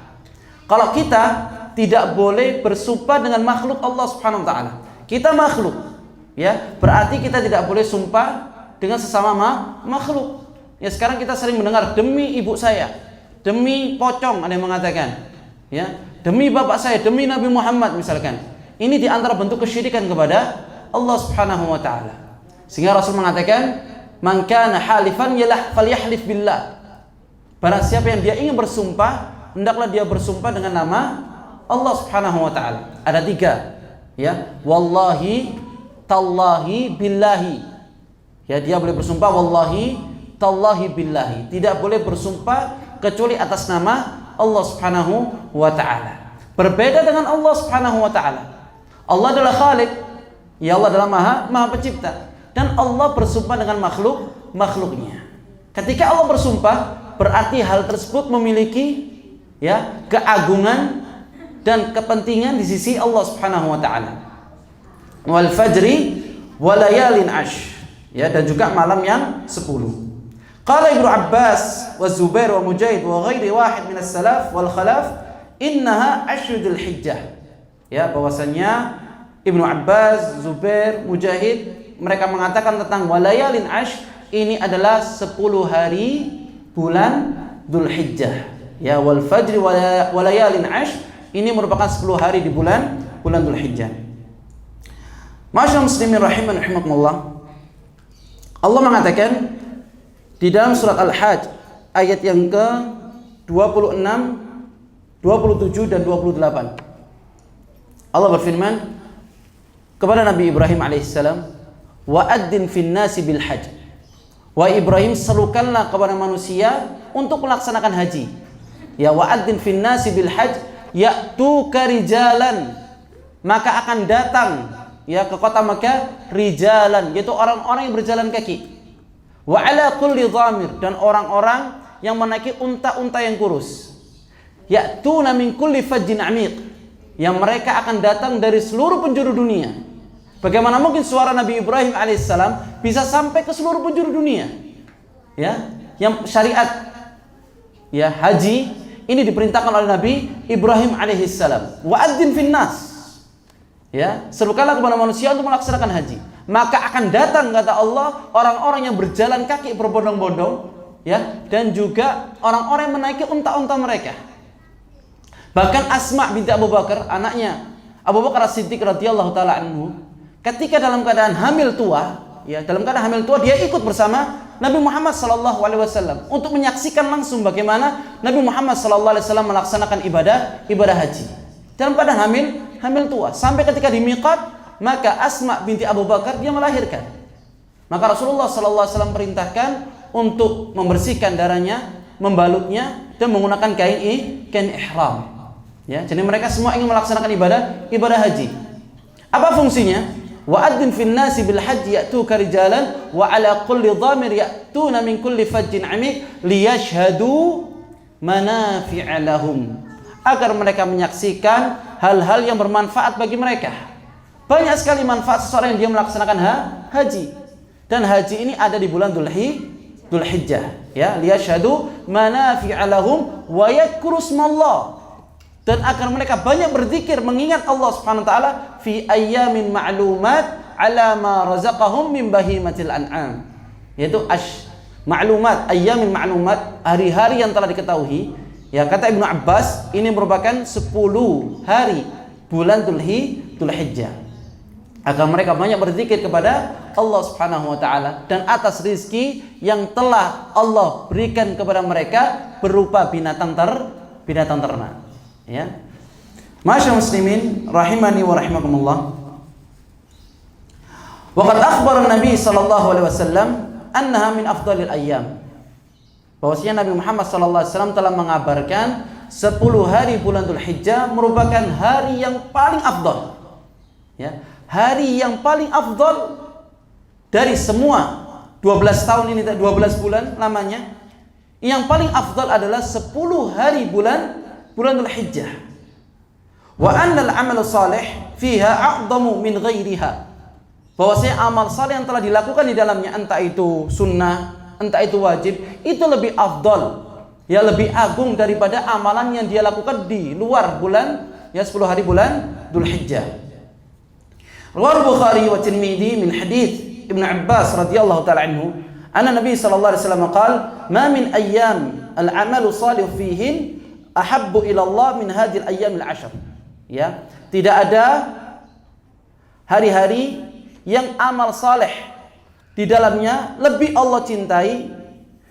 Kalau kita tidak boleh bersumpah dengan makhluk Allah Subhanahu wa taala. Kita makhluk. Ya, berarti kita tidak boleh sumpah dengan sesama makhluk. Ya, sekarang kita sering mendengar demi ibu saya, demi pocong, ada yang mengatakan, ya, demi bapak saya, demi Nabi Muhammad misalkan. Ini di antara bentuk kesyirikan kepada Allah Subhanahu wa taala. Sehingga Rasul mengatakan, "Man kana halifan falyahlif billah." Barang siapa yang dia ingin bersumpah, hendaklah dia bersumpah dengan nama Allah Subhanahu wa taala. Ada 3, ya. Wallahi, tallahi, billahi. Ya, dia boleh bersumpah wallahi, tallahi, billahi. Tidak boleh bersumpah kecuali atas nama Allah Subhanahu wa taala. Berbeda dengan Allah Subhanahu wa taala. Allah adalah Khaliq. Ya, Allah adalah Maha Pencipta. Dan Allah bersumpah dengan makhluknya. Ketika Allah bersumpah, berarti hal tersebut memiliki, ya, keagungan dan kepentingan di sisi Allah Subhanahu wa taala. Wal fajri wa layalin ashr. Ya, dan juga malam yang 10. Qala Ibnu Abbas wa Zubair wa Mujahid wa ghairi wahid min as-salaf wal khalaf innaha ashrul hijjah. Ya, bahwasanya Ibnu Abbas, Zubair, Mujahid mereka mengatakan tentang walayalin ashr ini adalah 10 hari bulan Dzulhijjah. Ya, wal fajri walayalin ashr ini merupakan 10 hari di bulan Dzulhijjah. Masyaallah muslimin rahiman rahimakumullah. Allah mengatakan di dalam surat Al-Hajj ayat yang ke-26, 27 dan 28. Allah berfirman kepada Nabi Ibrahim alaihissalam, "Wa addin fin nasi bil hajj." Wa Ibrahim, serukanlah kepada manusia untuk melaksanakan haji. Ya, wa addin fin nasi bil hajj ya'tuka rijalan. Maka akan datang, ya, ke kota Makkah rijalan, yaitu orang-orang yang berjalan kaki. Wa ala kulli dhamir, dan orang-orang yang menaiki unta-unta yang kurus. Ya'tuna min kulli fajjin 'amiq, yang mereka akan datang dari seluruh penjuru dunia. Bagaimana mungkin suara Nabi Ibrahim alaihissalam bisa sampai ke seluruh penjuru dunia? Ya, yang syariat, ya, haji ini diperintahkan oleh Nabi Ibrahim alaihissalam. Wa adzin finnas. Ya, serukanlah kepada manusia untuk melaksanakan haji. Maka akan datang, kata Allah, orang-orang yang berjalan kaki berbondong-bondong, ya, dan juga orang-orang yang menaiki unta-unta mereka. Bahkan Asma binti Abu Bakar, anaknya Abu Bakar As-Siddiq radhiyallahu taala anhu, ketika dalam keadaan hamil tua, ya, dalam keadaan hamil tua dia ikut bersama Nabi Muhammad sallallahu alaihi wasallam untuk menyaksikan langsung bagaimana Nabi Muhammad sallallahu alaihi wasallam melaksanakan ibadah haji. Dalam keadaan hamil tua, sampai ketika di miqat, maka Asma binti Abu Bakar dia melahirkan. Maka Rasulullah sallallahu alaihi wasallam perintahkan untuk membersihkan darahnya, membalutnya dan menggunakan kain ihram. Ya, jadi mereka semua ingin melaksanakan ibadah haji. Apa fungsinya? wa adzin fin nasi bil hajji ya'tuka rijalan wa 'ala kulli dhamir ya'tuna min kulli fajjin 'amiq liyashhadu manafi'a lahum, agar mereka menyaksikan hal-hal yang bermanfaat bagi mereka. Banyak sekali manfaat seseorang yang dia melaksanakan haji. Dan haji ini ada di bulan Dzulhijjah, ya, liyashhadu manafi'a lahum wa yadhkuru ismallah, dan agar mereka banyak berzikir mengingat Allah Subhanahu wa taala fi ayyamin ma'lumat ala ma razaqahum min bahimatil an'am, yaitu ma'lumat, ayyamin ma'lumat, hari-hari yang telah diketahui. Ya, kata Ibnu Abbas, ini merupakan 10 hari bulan Dzulhijjah, agar mereka banyak berzikir kepada Allah Subhanahu wa taala dan atas rizki yang telah Allah berikan kepada mereka berupa binatang ternak. Ya. Masyaallah muslimin rahimani wa rahimakumullah. Wa qad akhbara Nabi sallallahu alaihi wasallam annaha min afdhalil ayyam. Bahwasanya Nabi Muhammad sallallahu alaihi wasallam telah mengabarkan 10 hari bulan Dzulhijjah merupakan hari yang paling afdal. Ya, hari yang paling afdal dari semua 12 tahun ini, 12 bulan lamanya. Yang paling afdal adalah 10 hari bulan Dzulhijjah. Wa anna al-amal salih fiha a'zamu min ghairiha. Bahwasanya amal saleh yang telah dilakukan di dalamnya, entah itu sunnah, entah itu wajib, itu lebih afdal, ya, lebih agung daripada amalan yang dia lakukan di luar bulan, ya, 10 hari bulan Dzulhijjah. Riwayat Bukhari wa Tirmidzi min hadits Ibnu Abbas radhiyallahu taala anhu, anna Nabi sallallahu alaihi wasallam qala, "Ma min ayyam al-'amalu salih fihin ahabbu ila Allah min hadhihi al-ayyam al-'ashr." Ya, tidak ada hari-hari yang amal saleh di dalamnya lebih Allah cintai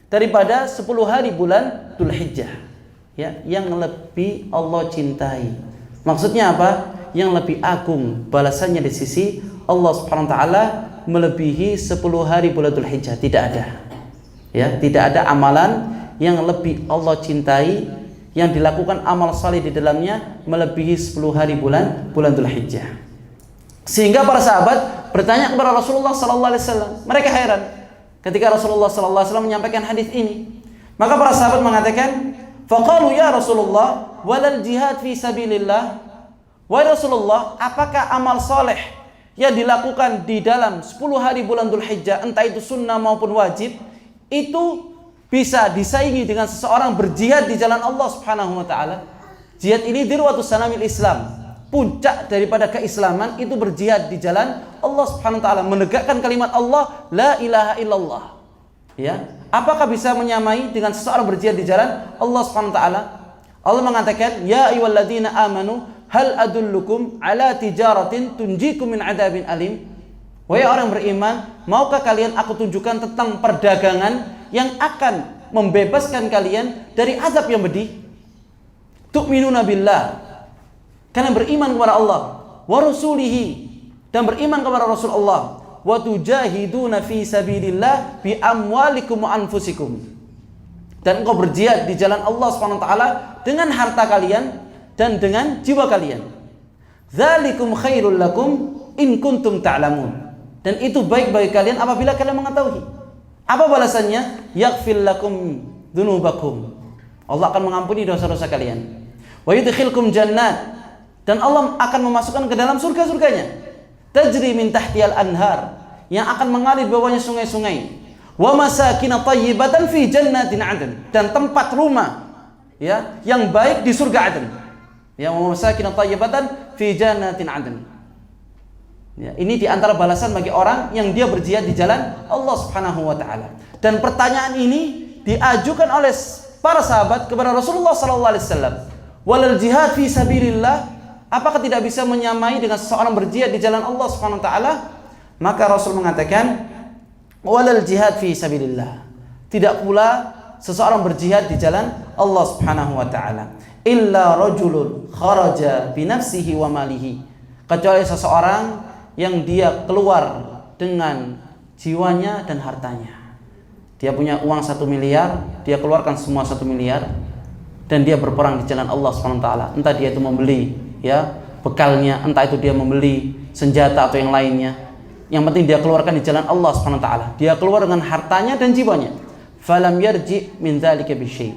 daripada 10 hari bulan Dzulhijjah. Ya, yang lebih Allah cintai. Maksudnya apa? Yang lebih agung balasannya di sisi Allah Subhanahu wa taala melebihi 10 hari bulan Dzulhijjah. Tidak ada. Ya, tidak ada amalan yang lebih Allah cintai, yang dilakukan amal saleh di dalamnya melebihi 10 hari bulan Dzulhijjah. Sehingga para sahabat bertanya kepada Rasulullah sallallahu alaihi wasallam. Mereka heran ketika Rasulullah sallallahu alaihi wasallam menyampaikan hadis ini. Maka para sahabat mengatakan, "Faqalu ya Rasulullah, walal jihad fi sabilillah?" Wahai Rasulullah, apakah amal saleh yang dilakukan di dalam 10 hari bulan Dzulhijjah, entah itu sunnah maupun wajib, itu bisa disaingi dengan seseorang berjihad di jalan Allah Subhanahu wa taala? Jihad ini dirwatus sanamil Islam. Puncak daripada keislaman itu berjihad di jalan Allah Subhanahu wa taala, menegakkan kalimat Allah la ilaha illallah. Ya, apakah bisa menyamai dengan seseorang berjihad di jalan Allah Subhanahu wa taala? Allah mengatakan, "Ya ayyuhalladzina amanu hal adullukum ala tijaratin tunjikum min adabin alim." Wahai orang beriman, maukah kalian aku tunjukkan tentang perdagangan yang akan membebaskan kalian dari azab yang pedih? Tu'minuna billah, kalian beriman kepada Allah, wa rasulihi, dan beriman kepada Rasul Allah, wa tujahiduna fi sabilillah bi amwalikum wa anfusikum, dan engkau berjihad di jalan Allah Subhanahu wa taala dengan harta kalian dan dengan jiwa kalian. Dzalikum khairul lakum in kuntum ta'lamun. Dan itu baik bagi kalian apabila kalian mengetahui. Apa balasannya? Yaghfir lakum dzunubakum. Allah akan mengampuni dosa-dosa kalian. Wa yudkhilkum jannat, dan Allah akan memasukkan ke dalam surga-surganya. Tajri min tahtiyal anhar, yang akan mengalir di bawahnya sungai-sungai. Wa masakin thayyibatan fi jannatin 'adn, dan tempat rumah, ya, yang baik di surga Adn. Ya, wa masakin thayyibatan fi jannatin 'adn. Ya, ini diantara balasan bagi orang yang dia berjihad di jalan Allah Subhanahu wa taala. Dan pertanyaan ini diajukan oleh para sahabat kepada Rasulullah sallallahu alaihi wasallam. Walal jihad fi sabilillah, apakah tidak bisa menyamai dengan seseorang berjihad di jalan Allah Subhanahu wa taala? Maka Rasul mengatakan, walal jihad fi sabilillah, tidak pula seseorang berjihad di jalan Allah Subhanahu wa taala illa rajulun kharaja bi nafsihi wa malihi, kecuali seseorang yang dia keluar dengan jiwanya dan hartanya. Dia punya uang 1 miliar, dia keluarkan semua 1 miliar, dan dia berperang di jalan Allah Subhanahu wa taala. Entah dia itu membeli, ya, bekalnya, entah itu dia membeli senjata atau yang lainnya, Yang penting dia keluarkan di jalan Allah Subhanahu wa taala. Dia keluar dengan hartanya dan jiwanya. Falam yarji min dzalika bisyai.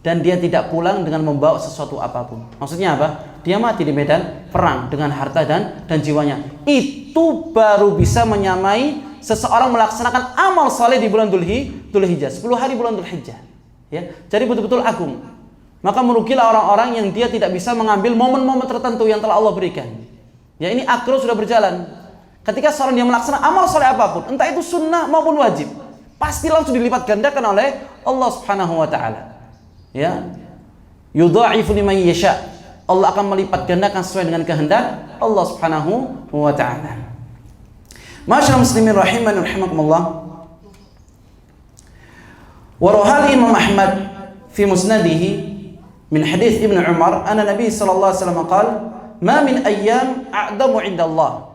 Dan dia tidak pulang dengan membawa sesuatu apapun. Maksudnya apa? Dia mati di medan perang dengan harta dan jiwanya. Itu baru bisa menyamai seseorang melaksanakan amal saleh di bulan Dzulhijjah, 10 hari bulan Dzulhijjah. Ya, jadi betul-betul agung. Maka merugilah orang-orang yang dia tidak bisa mengambil momen-momen tertentu yang telah Allah berikan. Ya, ini akro sudah berjalan. Ketika seorang dia melaksanakan amal saleh apapun, entah itu sunnah maupun wajib, pasti langsung dilipat gandakan oleh Allah Subhanahu wa taala. Ya. Yudha'ifu liman yasha. Allah akan melipat gandakan sesuai dengan kehendak Allah Subhanahu wa taala. Ma'asyiral muslimin rahimani rahimakumullah. Wa rawahali Imam Ahmad fi musnadihi min hadits Ibnu Umar anna Nabi sallallahu alaihi wasallam qala ma min ayyam a'damu 'inda Allah.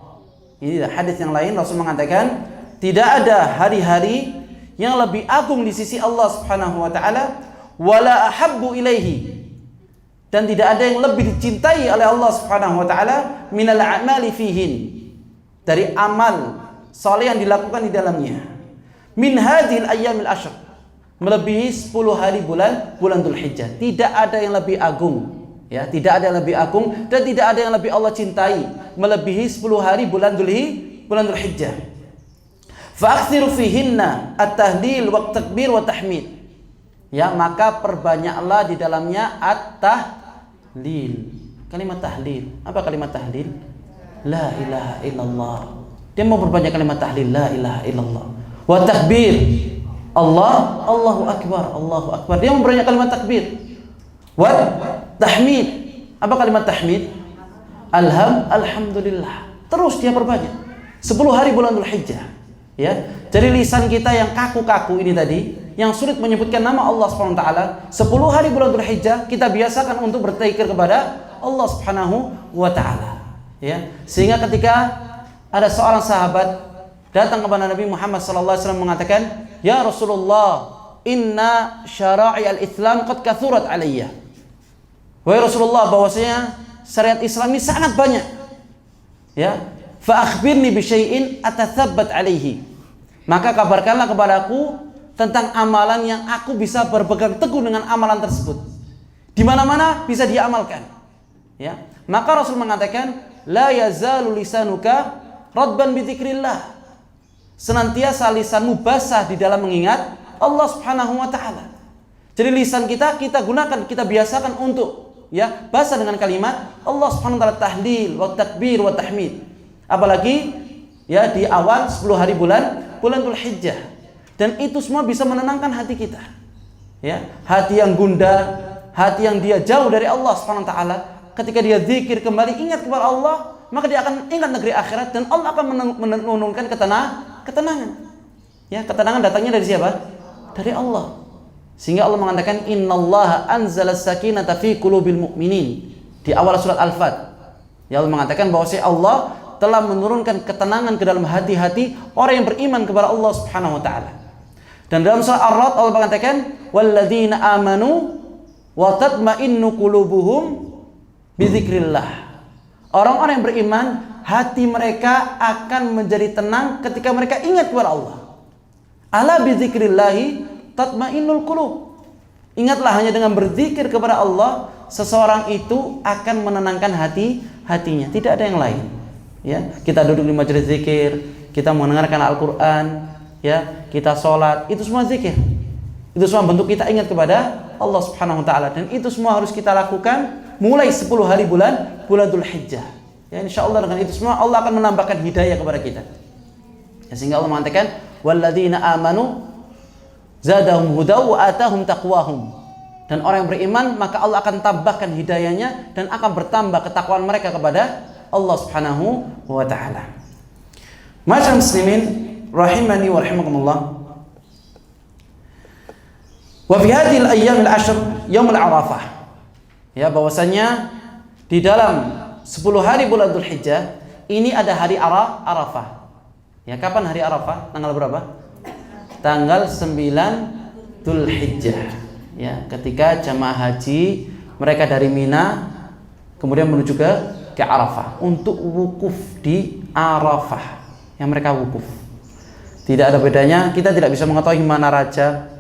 Ini hadis yang lain Rasul mengatakan tidak ada hari-hari yang lebih agung di sisi Allah Subhanahu wa taala wala ahabbu ilaihi, dan tidak ada yang lebih dicintai oleh Allah Subhanahu wa taala minal a'mali fihin, dari amal saleh yang dilakukan di dalamnya, min hadhil ayyamil ashr, melebihi 10 hari bulan Dzulhijjah. Tidak ada yang lebih agung, ya, tidak ada yang lebih agung dan tidak ada yang lebih Allah cintai melebihi 10 hari bulan Dzulhijjah. Fa aktsiru fihinna at-tahlil wa takbir wa tahmid. Ya, maka perbanyaklah di dalamnya at-tahlil. Kalimat tahlil. Apa kalimat tahlil? La ilaha illallah. Dia mau perbanyak kalimat tahlil, la ilaha illallah. Wa takbir. Allahu akbar, Allahu akbar. Dia memperbanyak kalimat takbir. Wa tahmid. Apa kalimat tahmid? Alhamdulillah. Terus dia perbanyak. 10 hari bulan Dzulhijjah. Ya. Jadi lisan kita yang kaku-kaku ini tadi, yang sulit menyebutkan nama Allah Subhanahu wa taala, 10 hari bulan Dzulhijjah kita biasakan untuk berzikir kepada Allah Subhanahu wa taala. Ya. Sehingga ketika ada seorang sahabat datang kepada Nabi Muhammad sallallahu alaihi wasallam mengatakan, "Ya Rasulullah, inna syara'i al-Islam qad kathurat alayya." Wahai Rasulullah, bahwasanya syariat Islam ini sangat banyak. Ya. Fa akhbirni bi syai'in atathabbat alaihi. Maka kabarkanlah kepadaku tentang amalan yang aku bisa berpegang teguh dengan amalan tersebut. Di mana-mana bisa diamalkan. Ya. Maka Rasul mengatakan, la yazalu lisanuka radban bi dzikrillah. Senantiasa lisanmu basah di dalam mengingat Allah Subhanahu wa taala. Jadi lisan kita gunakan, kita biasakan untuk basah dengan kalimat Allah Subhanahu wa taala, tahlil wa takbir wa tahmid. Apalagi di awal 10 hari bulan Dzulhijjah. Dan itu semua bisa menenangkan hati kita. Ya, hati yang gundah, hati yang dia jauh dari Allah Subhanahu wa taala, ketika dia zikir kembali ingat kepada Allah, maka dia akan ingat negeri akhirat dan Allah akan menurunkan ketenangan. Ya, ketenangan datangnya dari siapa? Dari Allah. Sehingga Allah mengatakan innallaha anzala sakinata fi qulubil mu'minin di awal surat Al-Fat. Ya, Allah mengatakan bahwa Allah telah menurunkan ketenangan ke dalam hati-hati orang yang beriman kepada Allah Subhanahu wa taala. Dan dalam surah Ar-Ra'd Allah mengatakan walladzina amanu wa tatma'innu qulubuhum bidzikrillah. Orang-orang yang beriman, hati mereka akan menjadi tenang ketika mereka ingat kepada Allah. Ala bidzikrillahi tatma'innul qulub. Ingatlah, hanya dengan berzikir kepada Allah seseorang itu akan menenangkan hatinya, tidak ada yang lain. Ya, kita duduk di majelis zikir, kita mendengarkan Al-Qur'an, kita sholat, itu semua zikir. Itu semua bentuk kita ingat kepada Allah Subhanahu wa taala, dan itu semua harus kita lakukan mulai 10 hari bulan Dzulhijjah. Ya, insyaallah dengan itu semua Allah akan menambahkan hidayah kepada kita. Ya, sehingga Allah mengatakan walladzina amanu zadahum hudaw wa atahum taqwahum. Dan orang yang beriman maka Allah akan tambahkan hidayahnya dan akan bertambah ketakwaan mereka kepada Allah Subhanahu wa taala. Ma'asyiral muslimin rahimani wa rahimakumullah. Wa fi hadhihi al-ayyam al-ashr yaum al-Arafah. Ya, bahwasanya di dalam 10 hari bulan Dzulhijjah ini ada hari Arafah. Ya, kapan hari Arafah? Tanggal berapa? Tanggal 9 Dzulhijjah. Ya, ketika jamaah haji mereka dari Mina kemudian menuju ke Arafah untuk wukuf di Arafah. yang mereka wukuf. Tidak ada bedanya, kita tidak bisa mengetahui mana raja,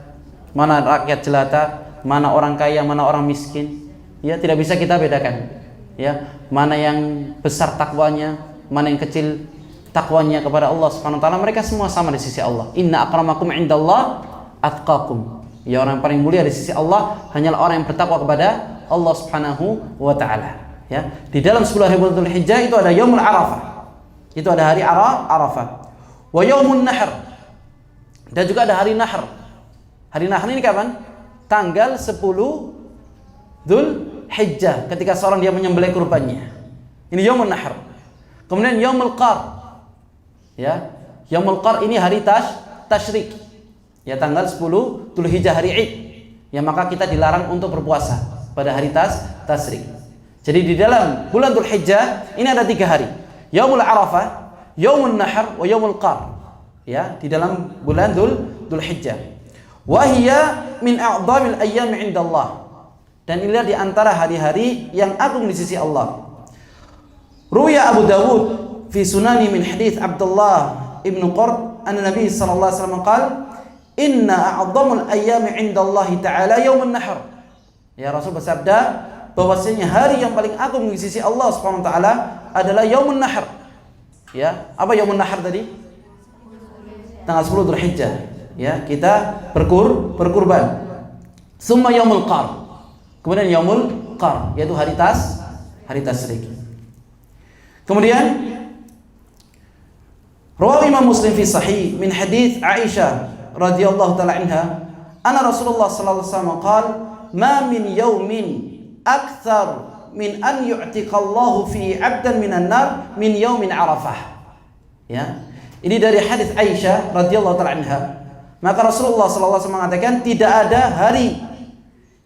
mana rakyat jelata, mana orang kaya, mana orang miskin. Ya, tidak bisa kita bedakan. Ya, mana yang besar takwanya, mana yang kecil takwanya kepada Allah Subhanahu wa taala. Mereka semua sama di sisi Allah. Inna akramakum indallah atqakum. Ya, orang yang paling mulia di sisi Allah hanyalah orang yang bertakwa kepada Allah Subhanahu wa taala. Ya, di dalam 10 hari bulan Dzulhijjah itu ada Yaumul Arafah. Itu ada hari Arafah. Wa Yaumun Nahr. Dan juga ada hari Nahr. Hari Nahr ini kapan? Tanggal 10 Dzulhijjah, ketika seorang dia menyembelih kurbannya. Ini Yaumun Nahr. Kemudian Yaumul Qar. Ya, Yaumul Qar ini hari tasyrik. Ya, tanggal 10 Dzulhijjah, hari Id. Ya, maka kita dilarang untuk berpuasa pada hari tasyrik. Jadi di dalam bulan Dzulhijjah ini ada 3 hari. Yaumul Arafah, Yaumun Nahr, wa Yaumul Qar. Ya, di dalam bulan Dzulhijjah. Wa hiya min a'dhamil ayyam 'inda Allah. Dan inilah di antara hari-hari yang agung di sisi Allah. Ruya Abu Dawud fi sunani min hadits Abdullah ibn Qurt anna Nabi sallallahu alaihi wasallam qala inna a'dhamul ayyam 'inda Allah ta'ala Yaumun Nahr. Ya, Rasul bersabda bahwasanya hari yang paling agung di sisi Allah Subhanahu wa taala adalah Yaumun Nahr. Ya, apa Yaumun Nahr tadi? Tanggal 10 Dzulhijjah. Ya, kita berkurban. Summa Yaumul Qar. Kemudian Yaumul Qar, yaitu hari tasyrik. Kemudian rawi Imam Muslim fi sahih min hadits Aisyah radhiyallahu taala anha, anna Rasulullah sallallahu alaihi wasallam qala, "Ma min yaumin akthar min an yu'tiqallahu fi 'abdan minan nar min yaumin Arafah." Ya. Ini dari hadis Aisyah radhiyallahu taala anha. Maka Rasulullah sallallahu alaihi wasallam mengatakan tidak ada hari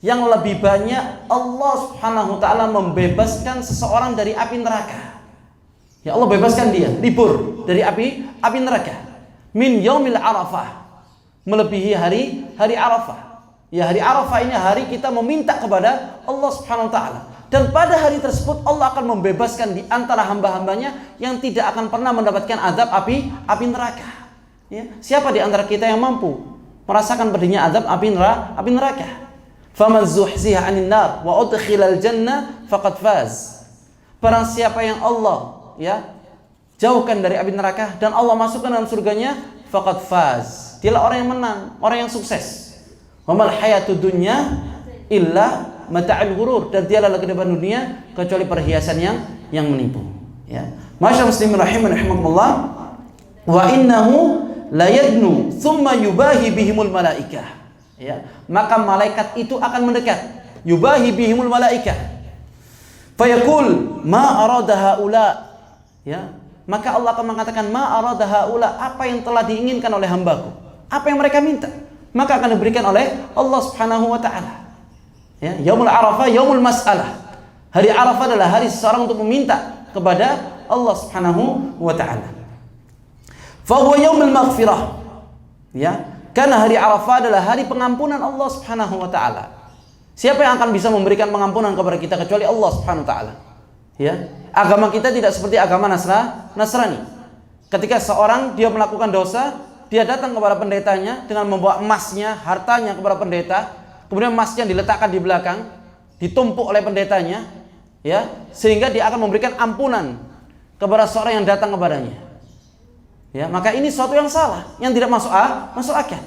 yang lebih banyak Allah Subhanahu wa taala membebaskan seseorang dari api neraka. Ya, Allah bebaskan dia, libur dari api neraka. Min yaumil Arafah. Melebihi hari Arafah. Ya, hari Arafah ini hari kita meminta kepada Allah Subhanahu wa taala. Dan pada hari tersebut Allah akan membebaskan di antara hamba-hambanya yang tidak akan pernah mendapatkan azab api neraka. Ya, siapa di antara kita yang mampu merasakan pedihnya azab api neraka? Faman zuhziha 'anil nar wa udkhilal jannah faqad faz. Barang siapa yang Allah jauhkan dari api neraka dan Allah masukkan dalam surganya, faqad faz. Dialah orang yang menang, orang yang sukses. Wa mal hayatud dunya illa mata'ul ghurur. Dan tiadalah kehidupan dunia kecuali perhiasan yang menipu. Ya. Masyaallah muslimin rahimakumullah. Wa innahu la yadnu thumma yubahi bihimul malaikah. Ya. Maka malaikat itu akan mendekat. Yubahi bihimul malaikah. Fayaqul ma arada haula. Ya. Maka Allah akan mengatakan ma arada haula, apa yang telah diinginkan oleh hambaku, apa yang mereka minta, maka akan diberikan oleh Allah Subhanahu wa taala. Ya, Yaumul Arafah, Yaumul Mas'alah. Hari Arafah adalah hari seseorang untuk meminta kepada Allah Subhanahu wa taala. Fa huwa Yaumul Maghfirah. Ya, karena hari Arafah adalah hari pengampunan Allah Subhanahu wa taala. Siapa yang akan bisa memberikan pengampunan kepada kita kecuali Allah Subhanahu wa taala? Ya, agama kita tidak seperti agama Nasrani. Ketika seorang dia melakukan dosa, dia datang kepada pendetanya dengan membawa emasnya, hartanya kepada pendeta. Kemudian emasnya diletakkan di belakang, ditumpuk oleh pendetanya, ya, sehingga dia akan memberikan ampunan kepada seorang yang datang kepadanya. Ya, maka ini suatu yang salah, yang tidak masuk akal.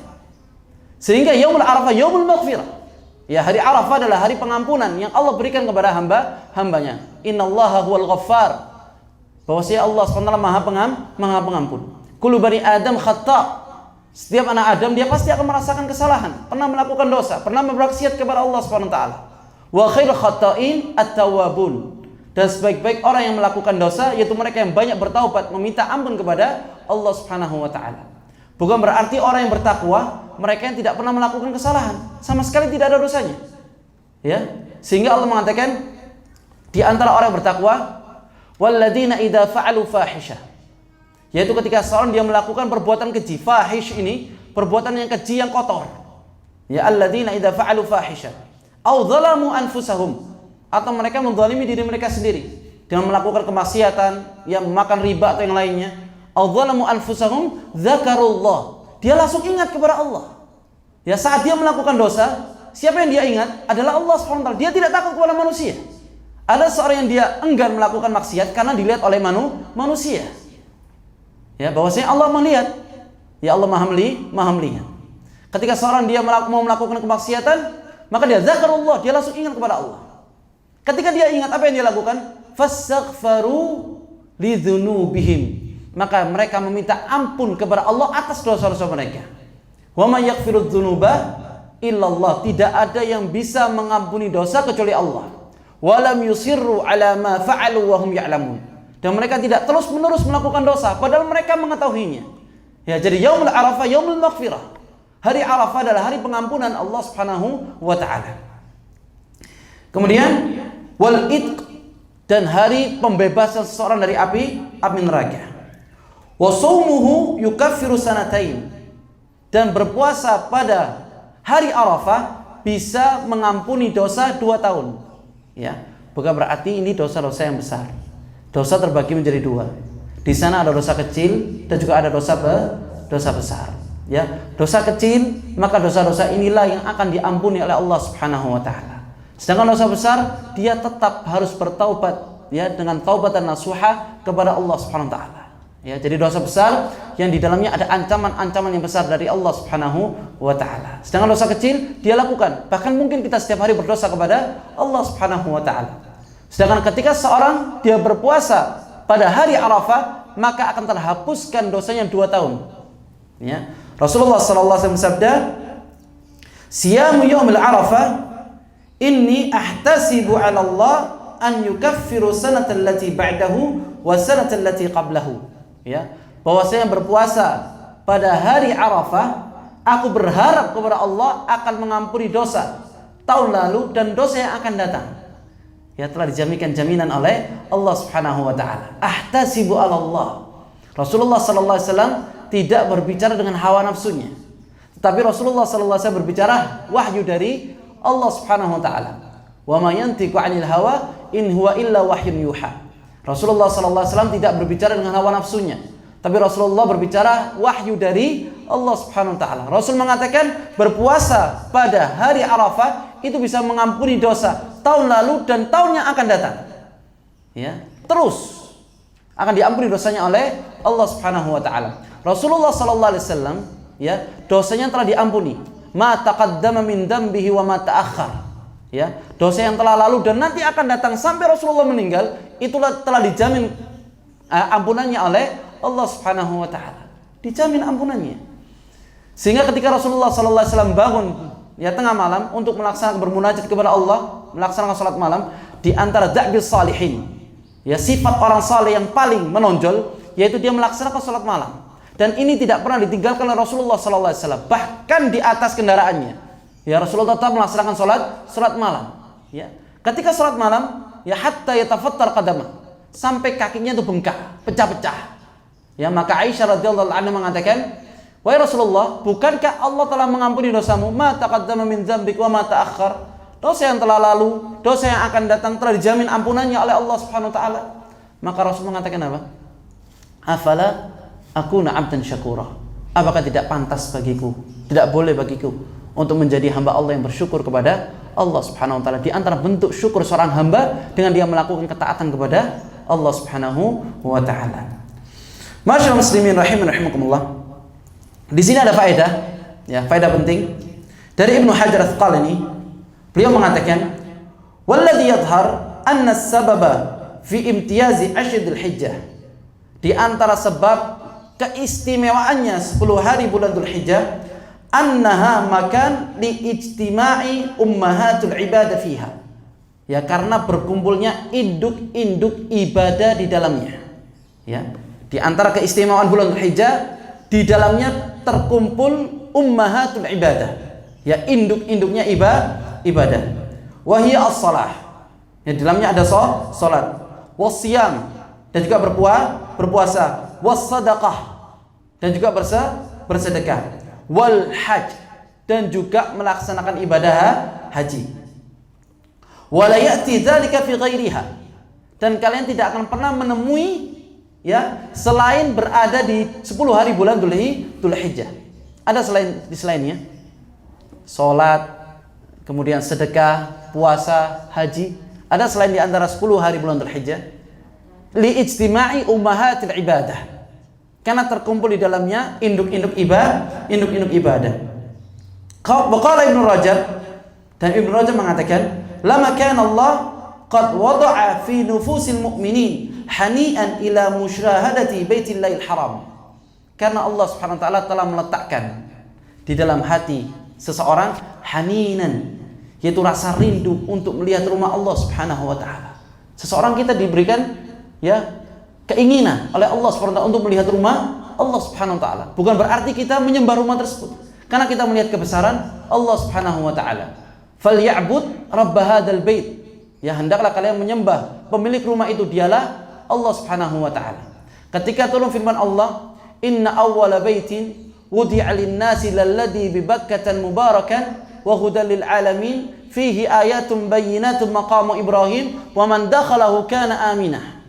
Sehingga Yaumul Arafah, Yaumul Maghfirah. Ya, hari Arafah adalah hari pengampunan yang Allah berikan kepada hambanya. Innallaha huwal ghaffar. Bahwasanya Allah SWT Maha Pengampun. Kullu bani Adam khata'. Setiap anak Adam dia pasti akan merasakan kesalahan, pernah melakukan dosa, pernah bermaksiat kepada Allah Subhanahu wa taala. Wa khairul khata'in at-tawwabun. Dan sebaik-baik orang yang melakukan dosa yaitu mereka yang banyak bertaubat, meminta ampun kepada Allah Subhanahu wa taala. Bukan berarti orang yang bertakwa mereka yang tidak pernah melakukan kesalahan, sama sekali tidak ada dosanya. Ya, sehingga Allah mengatakan di antara orang yang bertakwa, walladzina idza fa'alu fahishah. Yaitu ketika seorang dia melakukan perbuatan keji. Fahish ini perbuatan yang keji, yang kotor. Ya, alladzina idza fa'alu fahisha aw dzalamu anfusahum, atau mereka menzalimi diri mereka sendiri dengan melakukan kemaksiatan, yang makan riba atau yang lainnya, aw dzalamu anfusahum dzakarullah. Dia langsung ingat kepada Allah. Ya, saat dia melakukan dosa, siapa yang dia ingat? Adalah Allah SWT. Dia tidak takut kepada manusia. Ada seorang yang dia enggan melakukan maksiat karena dilihat oleh manusia. Ya, bahwasanya Allah melihat. Ya, Allah Maha melihat. Ketika seorang dia mau melakukan kemaksiatan, maka dia zakarullah, dia langsung ingat kepada Allah. Ketika dia ingat, apa yang dia lakukan? Fastaghfaru lidzunubihim. Maka mereka meminta ampun kepada Allah atas dosa-dosa mereka. Wa may yaghfirudz dzunuba illallah. Tidak ada yang bisa mengampuni dosa kecuali Allah. Wa lam yusirru ala ma fa'alu wa hum ya'lamun. Dan mereka tidak terus-menerus melakukan dosa padahal mereka mengetahuinya. Ya, jadi yaumul Arafah yaumul maghfirah. Hari Arafah adalah hari pengampunan Allah Subhanahu wa taala. Kemudian wal itq, dan hari pembebasan seseorang dari api neraka. Wa shaumuhu yukaffiru sanatain, dan berpuasa pada hari Arafah bisa mengampuni dosa 2 tahun. Ya, bukan berarti ini dosa-dosa yang besar. Dosa terbagi menjadi 2. Di sana ada dosa kecil dan juga ada dosa besar. Ya, dosa kecil, maka dosa-dosa inilah yang akan diampuni oleh Allah Subhanahu wa taala. Sedangkan dosa besar, dia tetap harus bertaubat, ya, dengan taubatan nasuha kepada Allah Subhanahu wa taala. Ya, jadi dosa besar yang di dalamnya ada ancaman-ancaman yang besar dari Allah Subhanahu wa taala. Sedangkan dosa kecil dia lakukan. Bahkan mungkin kita setiap hari berdosa kepada Allah Subhanahu wa taala. Sedangkan ketika seorang dia berpuasa pada hari Arafah, maka akan terhapuskan dosanya 2 tahun. Ya. Rasulullah sallallahu alaihi wasallam bersabda, "Siyamu yaumil Arafah inni ahtasibu 'ala Allah an yukaffiru sanata allati ba'dahu wa sanata allati qablahu." Ya, bahwasanya berpuasa pada hari Arafah, aku berharap kepada Allah akan mengampuni dosa tahun lalu dan dosa yang akan datang. Ya, telah dijaminkan jaminan oleh Allah Subhanahu wa taala. Ahtasibu 'ala Allah. Rasulullah sallallahu alaihi wasallam tidak berbicara dengan hawa nafsunya. Tetapi Rasulullah sallallahu alaihi wasallam berbicara wahyu dari Allah Subhanahu wa taala. Wa ma yantiqu 'anil hawa in huwa illa wahyun yuha. Rasulullah sallallahu alaihi wasallam tidak berbicara dengan hawa nafsunya, tapi Rasulullah berbicara wahyu dari Allah Subhanahu wa taala. Rasul mengatakan berpuasa pada hari Arafah itu bisa mengampuni dosa tahun lalu dan tahun yang akan datang. Ya, terus akan diampuni dosanya oleh Allah Subhanahu wa taala. Rasulullah sallallahu alaihi wasallam, ya, dosanya telah diampuni. Ma taqaddama min dzambihi wa ma ta'akhkhar. Ya, dosa yang telah lalu dan nanti akan datang sampai Rasulullah meninggal, itulah telah dijamin ampunannya oleh Allah Subhanahu wa taala. Dijamin ampunannya. Sehingga ketika Rasulullah sallallahu alaihi wasallam bangun, ya, tengah malam untuk melaksanakan bermunajat kepada Allah, melaksanakan salat malam, di antara da'bil salihin, ya, sifat orang saleh yang paling menonjol yaitu dia melaksanakan salat malam. Dan ini tidak pernah ditinggalkan oleh Rasulullah sallallahu alaihi wasallam, bahkan di atas kendaraannya. Ya, Rasulullah tetap melaksanakan salat malam. Ya. Ketika salat malam, ya, hatta yatafattar qadamah, sampai kakinya itu bengkak, pecah-pecah. Ya, maka Aisyah radhiyallahu anha mengatakan, "Wahai Rasulullah, bukankah Allah telah mengampuni dosamu? Ma taqaddama min dzambik wa ma ta'akhkhar." Dosa yang telah lalu, dosa yang akan datang telah dijamin ampunannya oleh Allah Subhanahu wa taala. Maka Rasul mengatakan apa? Afala akuna 'abdan syakura. Apakah tidak pantas bagiku, tidak boleh bagiku untuk menjadi hamba Allah yang bersyukur kepada Allah Subhanahu wa taala? Di antara bentuk syukur seorang hamba dengan dia melakukan ketaatan kepada Allah Subhanahu wa taala. Masyaallah muslimin rahimakumullah. Di sini ada faedah, ya, faedah penting dari Ibnu Hajar Al-Asqalani. Beliau mengatakan, "Walladhi yadhhar anna as-sababa fi imtiyazi ashril hijjah." Di antara sebab keistimewaannya 10 hari bulan Dzulhijjah, annaha makan li ijtima'i ummahatul ibadah fiha. Ya, karena berkumpulnya induk-induk ibadah di dalamnya. Ya, di antara keistimewaan bulan Dzulhijjah, di dalamnya terkumpul ummahatul ibadah. Ya, induk-induknya ibadah. Wa hiya as-shalah. Ya, di dalamnya ada salat, wasyam, dan juga berpuasa, was-sadaqah, dan juga bersedekah, wal hajj, dan juga melaksanakan ibadah haji. Wala ya'ti dzalika fi ghairiha, dan kalian tidak akan pernah menemui, ya, selain berada di 10 hari bulan Dzulhijjah. Ada selainnya. Salat, kemudian sedekah, puasa, haji. Ada selain di antara 10 hari bulan Dzulhijjah. Li ijtima'i ummahatil ibadah. Karena terkumpul di dalamnya induk-induk ibadah. Qala Ibnu Rajab, dan Ibnu Rajab mengatakan, lama kana Allah qad wada'a fi nufusil mu'minin hani'an ila musyahadati baitillahil haram. Karena Allah Subhanahu wa taala telah meletakkan di dalam hati seseorang haninan, yaitu rasa rindu untuk melihat rumah Allah Subhanahu wa taala. Seseorang kita diberikan keinginan oleh Allah Subhanahu wa taala untuk melihat rumah Allah Subhanahu wa taala. Bukan berarti kita menyembah rumah tersebut, karena kita melihat kebesaran Allah Subhanahu wa taala. Falya'bud rabb hadzal bait. Ya, hendaklah kalian menyembah pemilik rumah itu, dialah Allah Subhanahu wa taala. Ketika turun firman Allah, inna awwala baitin wudi'a lin-nasi lalladzi bi Bakkatan mubarakan wa hudan lil alamin fihi ayatun bayyinatun maqamu Ibrahim wa man dakhalahu kana aminah.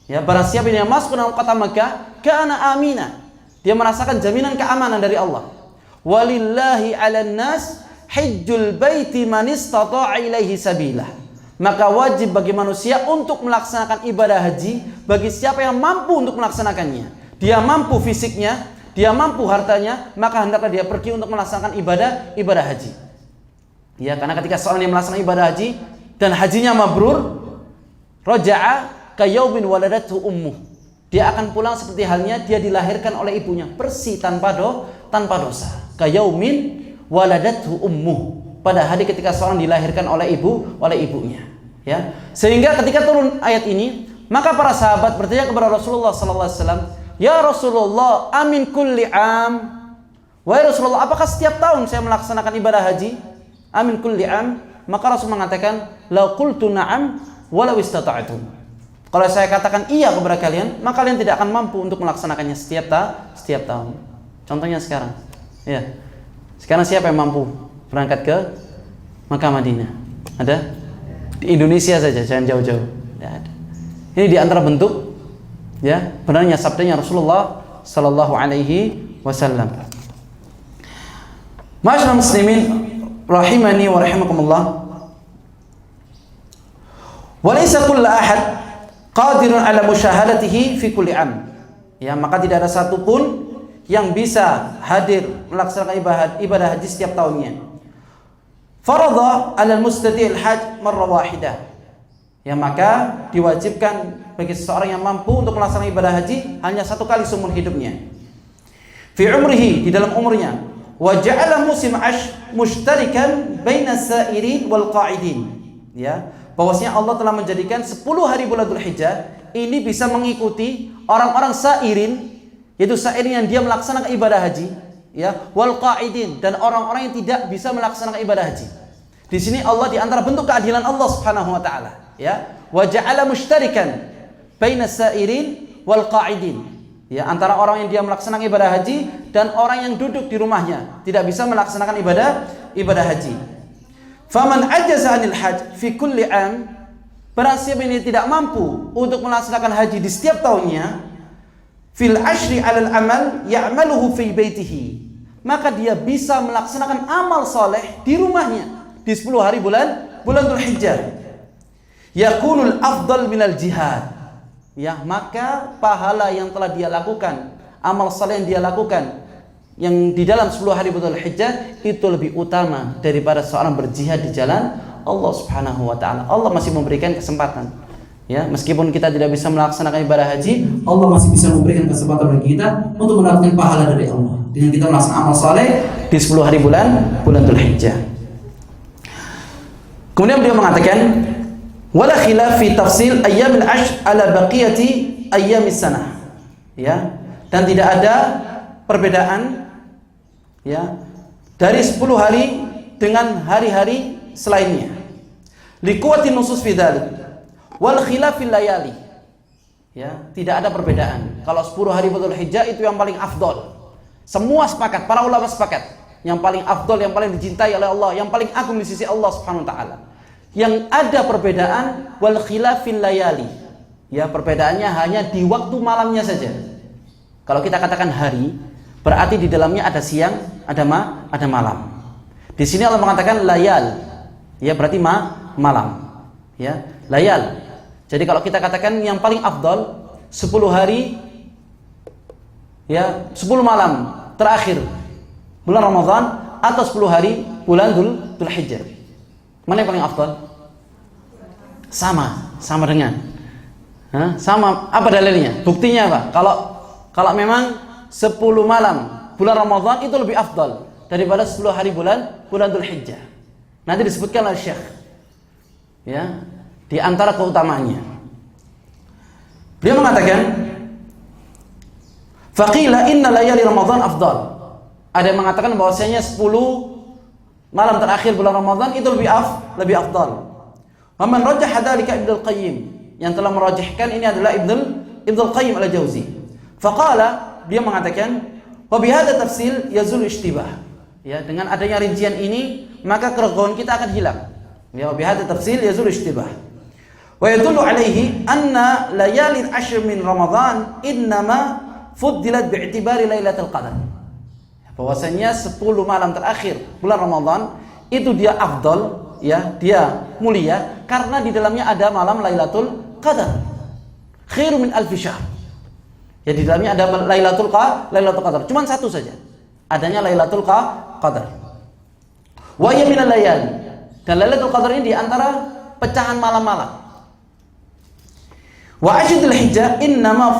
Ya, barang siapa yang masuk ke dalam kota Makkah, kana aminah. Dia merasakan jaminan keamanan dari Allah. Walillahi 'alan nas hajjul baiti man istata'a ilaihi sabila. Maka wajib bagi manusia untuk melaksanakan ibadah haji bagi siapa yang mampu untuk melaksanakannya. Dia mampu fisiknya, dia mampu hartanya, maka hendaklah dia pergi untuk melaksanakan ibadah haji. Ya, karena ketika seorang yang melaksanakan ibadah haji dan hajinya mabrur, raja'a kayaumin waladathu ummuh. Dia akan pulang seperti halnya dia dilahirkan oleh ibunya, bersih tanpa dosa. Kayaumin waladathu ummuh. Pada hari ketika seorang dilahirkan oleh ibunya, ya. Sehingga ketika turun ayat ini, maka para sahabat bertanya kepada Rasulullah sallallahu alaihi wasallam, "Ya Rasulullah, amin kulli am?" Wahai Rasulullah, apakah setiap tahun saya melaksanakan ibadah haji? Amin kulli am? Maka Rasul mengatakan, "La qultu na'am walau istata'tum." Kalau saya katakan iya kepada kalian, maka kalian tidak akan mampu untuk melaksanakannya setiap tahun. Contohnya sekarang. Ya. Sekarang siapa yang mampu berangkat ke Makkah Madinah? Ada? Di Indonesia saja, jangan jauh-jauh. Tidak ada. Ini di antara bentuk benarnya sabdanya Rasulullah sallallahu alaihi wasallam. Ma'asyiral muslimin rahimani wa rahimakumullah. Wa laysa kullu ahad qadirun ala musyahadatihi fi kulli am. Ya, maka tidak ada satupun yang bisa hadir melaksanakan ibadah haji setiap tahunnya. Faradha 'alal mustati'il hajj marrah wahidah. Ya, maka diwajibkan bagi seseorang yang mampu untuk melaksanakan ibadah haji hanya satu kali seumur hidupnya. Fi umrihi, di dalam umurnya. Wa ja'ala musim mushtarikan baina sa'irin wal qa'idin. Ya, bahwasanya Allah telah menjadikan 10 hari bulan Dzulhijjah ini bisa mengikuti orang-orang sa'irin, yaitu sa'irin yang dia melaksanakan ibadah haji, ya, wal qa'idin, dan orang-orang yang tidak bisa melaksanakan ibadah haji. Di sini Allah, di antara bentuk keadilan Allah Subhanahu wa taala, ya, wa ja'ala mushtarikan baina sa'irin wal qa'idin, ya, antara orang yang dia melaksanakan ibadah haji dan orang yang duduk di rumahnya tidak bisa melaksanakan ibadah haji. Faman ajaza 'anil hajj fi kulli am, barang siapa yang tidak mampu untuk melaksanakan haji di setiap tahunnya, fil ashri 'alal amal ya'maluhu fi baitihi, maka dia bisa melaksanakan amal soleh di rumahnya di 10 hari bulan Dzulhijjah. Yakunul afdal minal jihad. Ya, maka pahala yang telah dia lakukan, amal soleh yang dia lakukan yang di dalam 10 hari Dzulhijjah itu lebih utama daripada seorang berjihad di jalan Allah Subhanahu wa taala. Allah masih memberikan kesempatan. Ya, meskipun kita tidak bisa melaksanakan ibadah haji, Allah masih bisa memberikan kesempatan bagi kita untuk mendapatkan pahala dari Allah dengan kita melaksanakan amal saleh di 10 hari bulan Dzulhijjah. Kemudian beliau mengatakan, wala khilaf fi tafsil ayyamil ashr ala baqiyati ayyamis sanah. Ya, dan tidak ada perbedaan, ya, dari 10 hari dengan hari-hari selainnya. Liquwati nusus fi dzalik. Wal khilafil layali. Ya, tidak ada perbedaan. Kalau 10 hari Dzulhijjah itu yang paling afdol. Semua sepakat, para ulama sepakat, yang paling afdol, yang paling dicintai oleh Allah, yang paling agung di sisi Allah Subhanahu wa taala. Yang ada perbedaan wal khilafil layali. Ya, perbedaannya hanya di waktu malamnya saja. Kalau kita katakan hari, berarti di dalamnya ada siang, ada malam. Di sini Allah mengatakan layal. Ya, berarti malam. Ya, layal. Jadi kalau kita katakan yang paling afdal 10 hari, ya 10 malam terakhir bulan Ramadan atau 10 hari bulan Dzulhijjah. Mana yang paling afdal? Sama dengan. Sama. Apa dalilnya? Buktinya apa? Kalau memang 10 malam bulan Ramadan itu lebih afdal daripada 10 hari bulan Dzulhijjah. Nanti disebutkan oleh Syekh. Ya, di antara keutamaannya. Beliau mengatakan, faqila inna layali Ramadan afdal. Ada yang mengatakan bahwasanya 10 malam terakhir bulan Ramadan itu lebih afdal. Wa man rajjaha dzalika Ibnu Qayyim, yang telah merajihkan ini adalah Ibnu Qayyim al-Jauzi. Faqala, dia mengatakan, wa bihadza tafsil yazul ishtibah. Ya, dengan adanya rincian ini maka keraguan kita akan hilang. Ya, wa bihadza tafsil yazul ishtibah. Wa yadullu alaihi anna layalin 'ashr min Ramadan innama fuddilat bi'tibari Lailatul Qadar. Bahwasanya 10 malam terakhir bulan Ramadan itu dia afdal, ya, dia mulia karena di dalamnya ada malam Lailatul Qadar. Khairu min alfi syahr. Ya, di dalamnya ada Lailatul Qadar. Cuman satu saja. Adanya Lailatul Qadar. Wa hiya minal layali. Dan Lailatul Qadar ini di antara pecahan malam-malam. Wa ashdul hijjah innama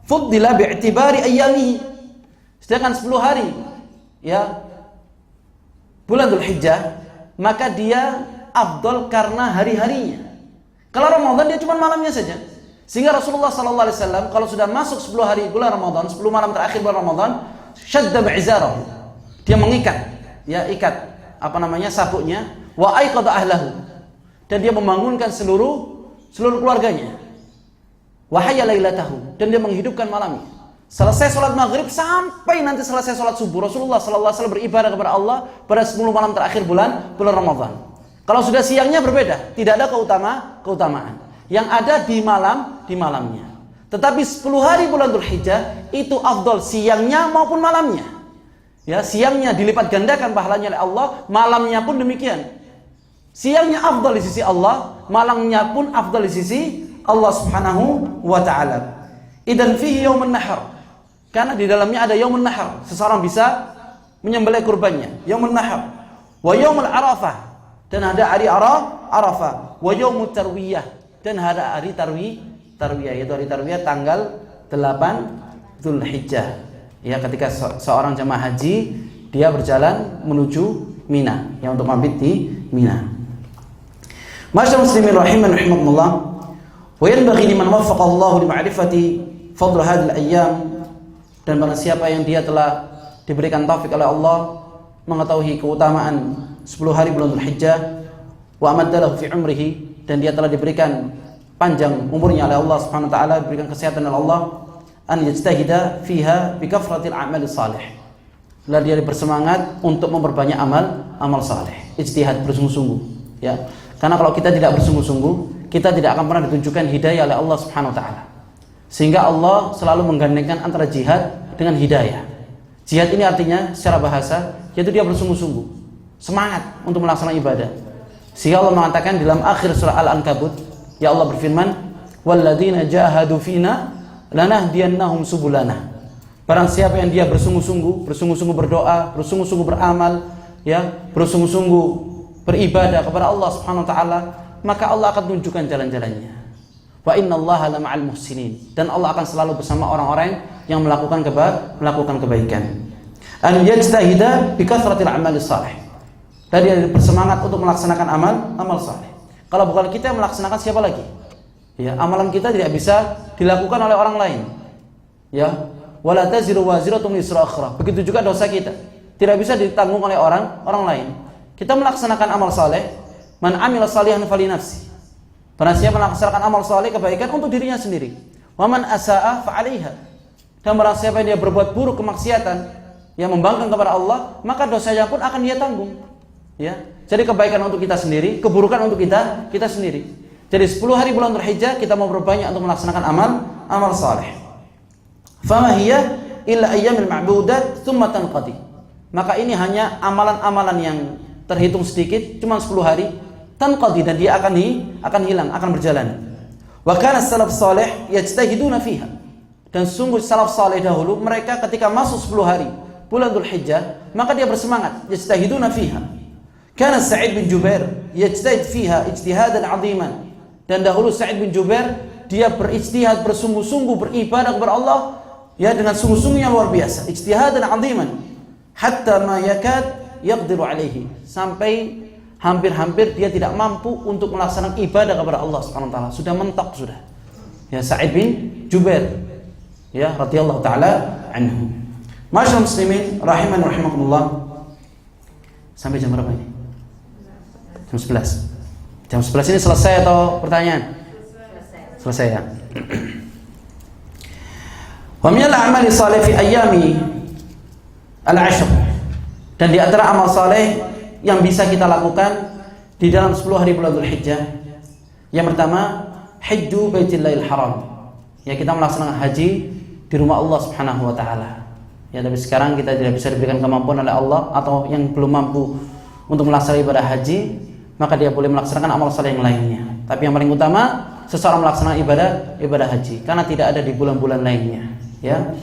fuddila bi'tibari ayyamihi. Sedangkan 10 hari, ya, bulan Dzulhijjah, maka dia afdal karena hari-harinya. Kalau Ramadan dia cuma malamnya saja. Sehingga Rasulullah sallallahu alaihi wasallam kalau sudah masuk 10 hari bulan Ramadan, 10 malam terakhir bulan Ramadan, syadda bi'izarahu. Dia mengikat, ya, sabuknya, wa aiqadha ahlahu. Dan dia membangunkan seluruh keluarganya. Wa hayya lailatahu, dan dia menghidupkan malamnya. Selesai sholat maghrib sampai nanti selesai sholat subuh, Rasulullah sallallahu alaihi wasallam beribadah kepada Allah pada 10 malam terakhir bulan Ramadan. Kalau sudah siangnya berbeda, tidak ada keutamaan. Yang ada di malamnya. Tetapi 10 hari bulan Dzulhijjah itu afdal siangnya maupun malamnya. Ya, siangnya dilipat gandakan pahalanya oleh Allah, malamnya pun demikian. Siangnya afdal di sisi Allah, malamnya pun afdal di sisi Allah Subhanahu wa taala. Idan fihi yaumun nahar. Karena di dalamnya ada yaumun nahar. Seseorang bisa menyembelih kurbannya. Yaumun nahar. Wa yaumul arafah. Dan ada hari Arafah. Wa yaumut tarwiyah. Dan ada hari tarwiyah, yaitu hari tarwiyah tanggal 8 Dzulhijjah. Ya, ketika seorang jemaah haji dia berjalan menuju Mina, yang untuk mabit di Mina. Masyaallah muslimin rahimakumullah. Wa yanbaghi liman waffaqa Allah li ma'rifati fadl hadhihi al-ayyam, dan barang siapa yang dia telah diberikan taufik oleh Allah mengetahui keutamaan 10 hari bulan Dzulhijjah, wa amaddalahu fi umrihi, dan dia telah diberikan panjang umurnya oleh Allah Subhanahu wa taala, diberikan kesehatan oleh Allah, an yajtahida fiha bi kafratil a'mali salih. Lalu dia bersemangat untuk memperbanyak amal saleh. Ijtihad, bersungguh-sungguh, ya. Karena kalau kita tidak bersungguh-sungguh, kita tidak akan pernah ditunjukkan hidayah oleh Allah Subhanahu wa taala. Sehingga Allah selalu menggandengkan antara jihad dengan hidayah. Jihad ini artinya secara bahasa yaitu dia bersungguh-sungguh, semangat untuk melaksanakan ibadah. Sehingga Allah mengatakan dalam akhir surah Al-Ankabut, ya Allah berfirman, walladzina jahadu fina lanahdiyannahum subulana. Barang siapa yang dia bersungguh-sungguh berdoa, bersungguh-sungguh beramal, ya, bersungguh-sungguh beribadah kepada Allah Subhanahu wa taala, maka Allah akan tunjukkan jalan-jalannya. Wa innallaha lama'al muhsinin, dan Allah akan selalu bersama orang-orang yang melakukan kebaikan. An yajtahida bi kathratil a'mali shalih. Dan dia bersemangat untuk melaksanakan amal saleh. Kalau bukan kita yang melaksanakan, siapa lagi? Ya, amalan kita tidak bisa dilakukan oleh orang lain. Ya, wala taziru waziratun wizra ukhra. Begitu juga dosa kita tidak bisa ditanggung oleh orang lain. Kita melaksanakan amal saleh, man amila salihan fali nafsi. Barang siapa melaksanakan amal saleh, kebaikan untuk dirinya sendiri. Wa man asaa fa 'alaiha. Dan barang siapa yang dia berbuat buruk, kemaksiatan yang membangkang kepada Allah, maka dosanya pun akan dia tanggung. Ya, jadi kebaikan untuk kita sendiri, keburukan untuk kita sendiri. Jadi 10 hari bulan Dzulhijjah kita mau berbanyak untuk melaksanakan amal saleh. Fama hiya illa ayyamil ma'budat thumma tanqadi. Maka ini hanya amalan-amalan yang terhitung sedikit, cuma 10 hari, tanqadi, dan dia akan hilang, akan berjalan. Wa kana salaf salih yajtahiduna fiha. Dan sungguh salaf saleh dahulu mereka ketika masuk 10 hari bulan Dzulhijjah, maka dia bersemangat, yajtahiduna fiha. Kana Sa'id bin Jubair yajtahid fiha ijtihadan 'aziman. Dan dahulu Sa'id bin Jubair dia berijtihad, bersungguh-sungguh beribadah kepada Allah ya dengan sungguh-sungguh yang luar biasa, ijtihadan 'aziman, hatta ma yakad yaqdiru alaihi, sampai hampir-hampir dia tidak mampu untuk melaksanakan ibadah kepada Allah Subhanahu wa taala, sudah mentok sudah. Ya, Sa'id bin Jubair ya radhiyallahu taala anhu. Masyaallah muslimin rahiman rahimakumullah. Sampai jam berapa ini? Jam 11. Jam 11 ini selesai atau pertanyaan? Selesai ya. Wa min al-a'mali salih fi ayyami al-'ashr. Dan di antara amal saleh yang bisa kita lakukan di dalam 10 hari bulan Dzulhijjah, yang pertama, hajju baitillahil haram. Ya, kita melaksanakan haji di rumah Allah Subhanahu wa taala. Ya, tapi sekarang kita tidak bisa diberikan kemampuan oleh Allah, atau yang belum mampu untuk melaksanakan ibadah haji, maka dia boleh melaksanakan amal saleh yang lainnya. Tapi yang paling utama, seseorang melaksanakan ibadah haji, karena tidak ada di bulan-bulan lainnya. Ya.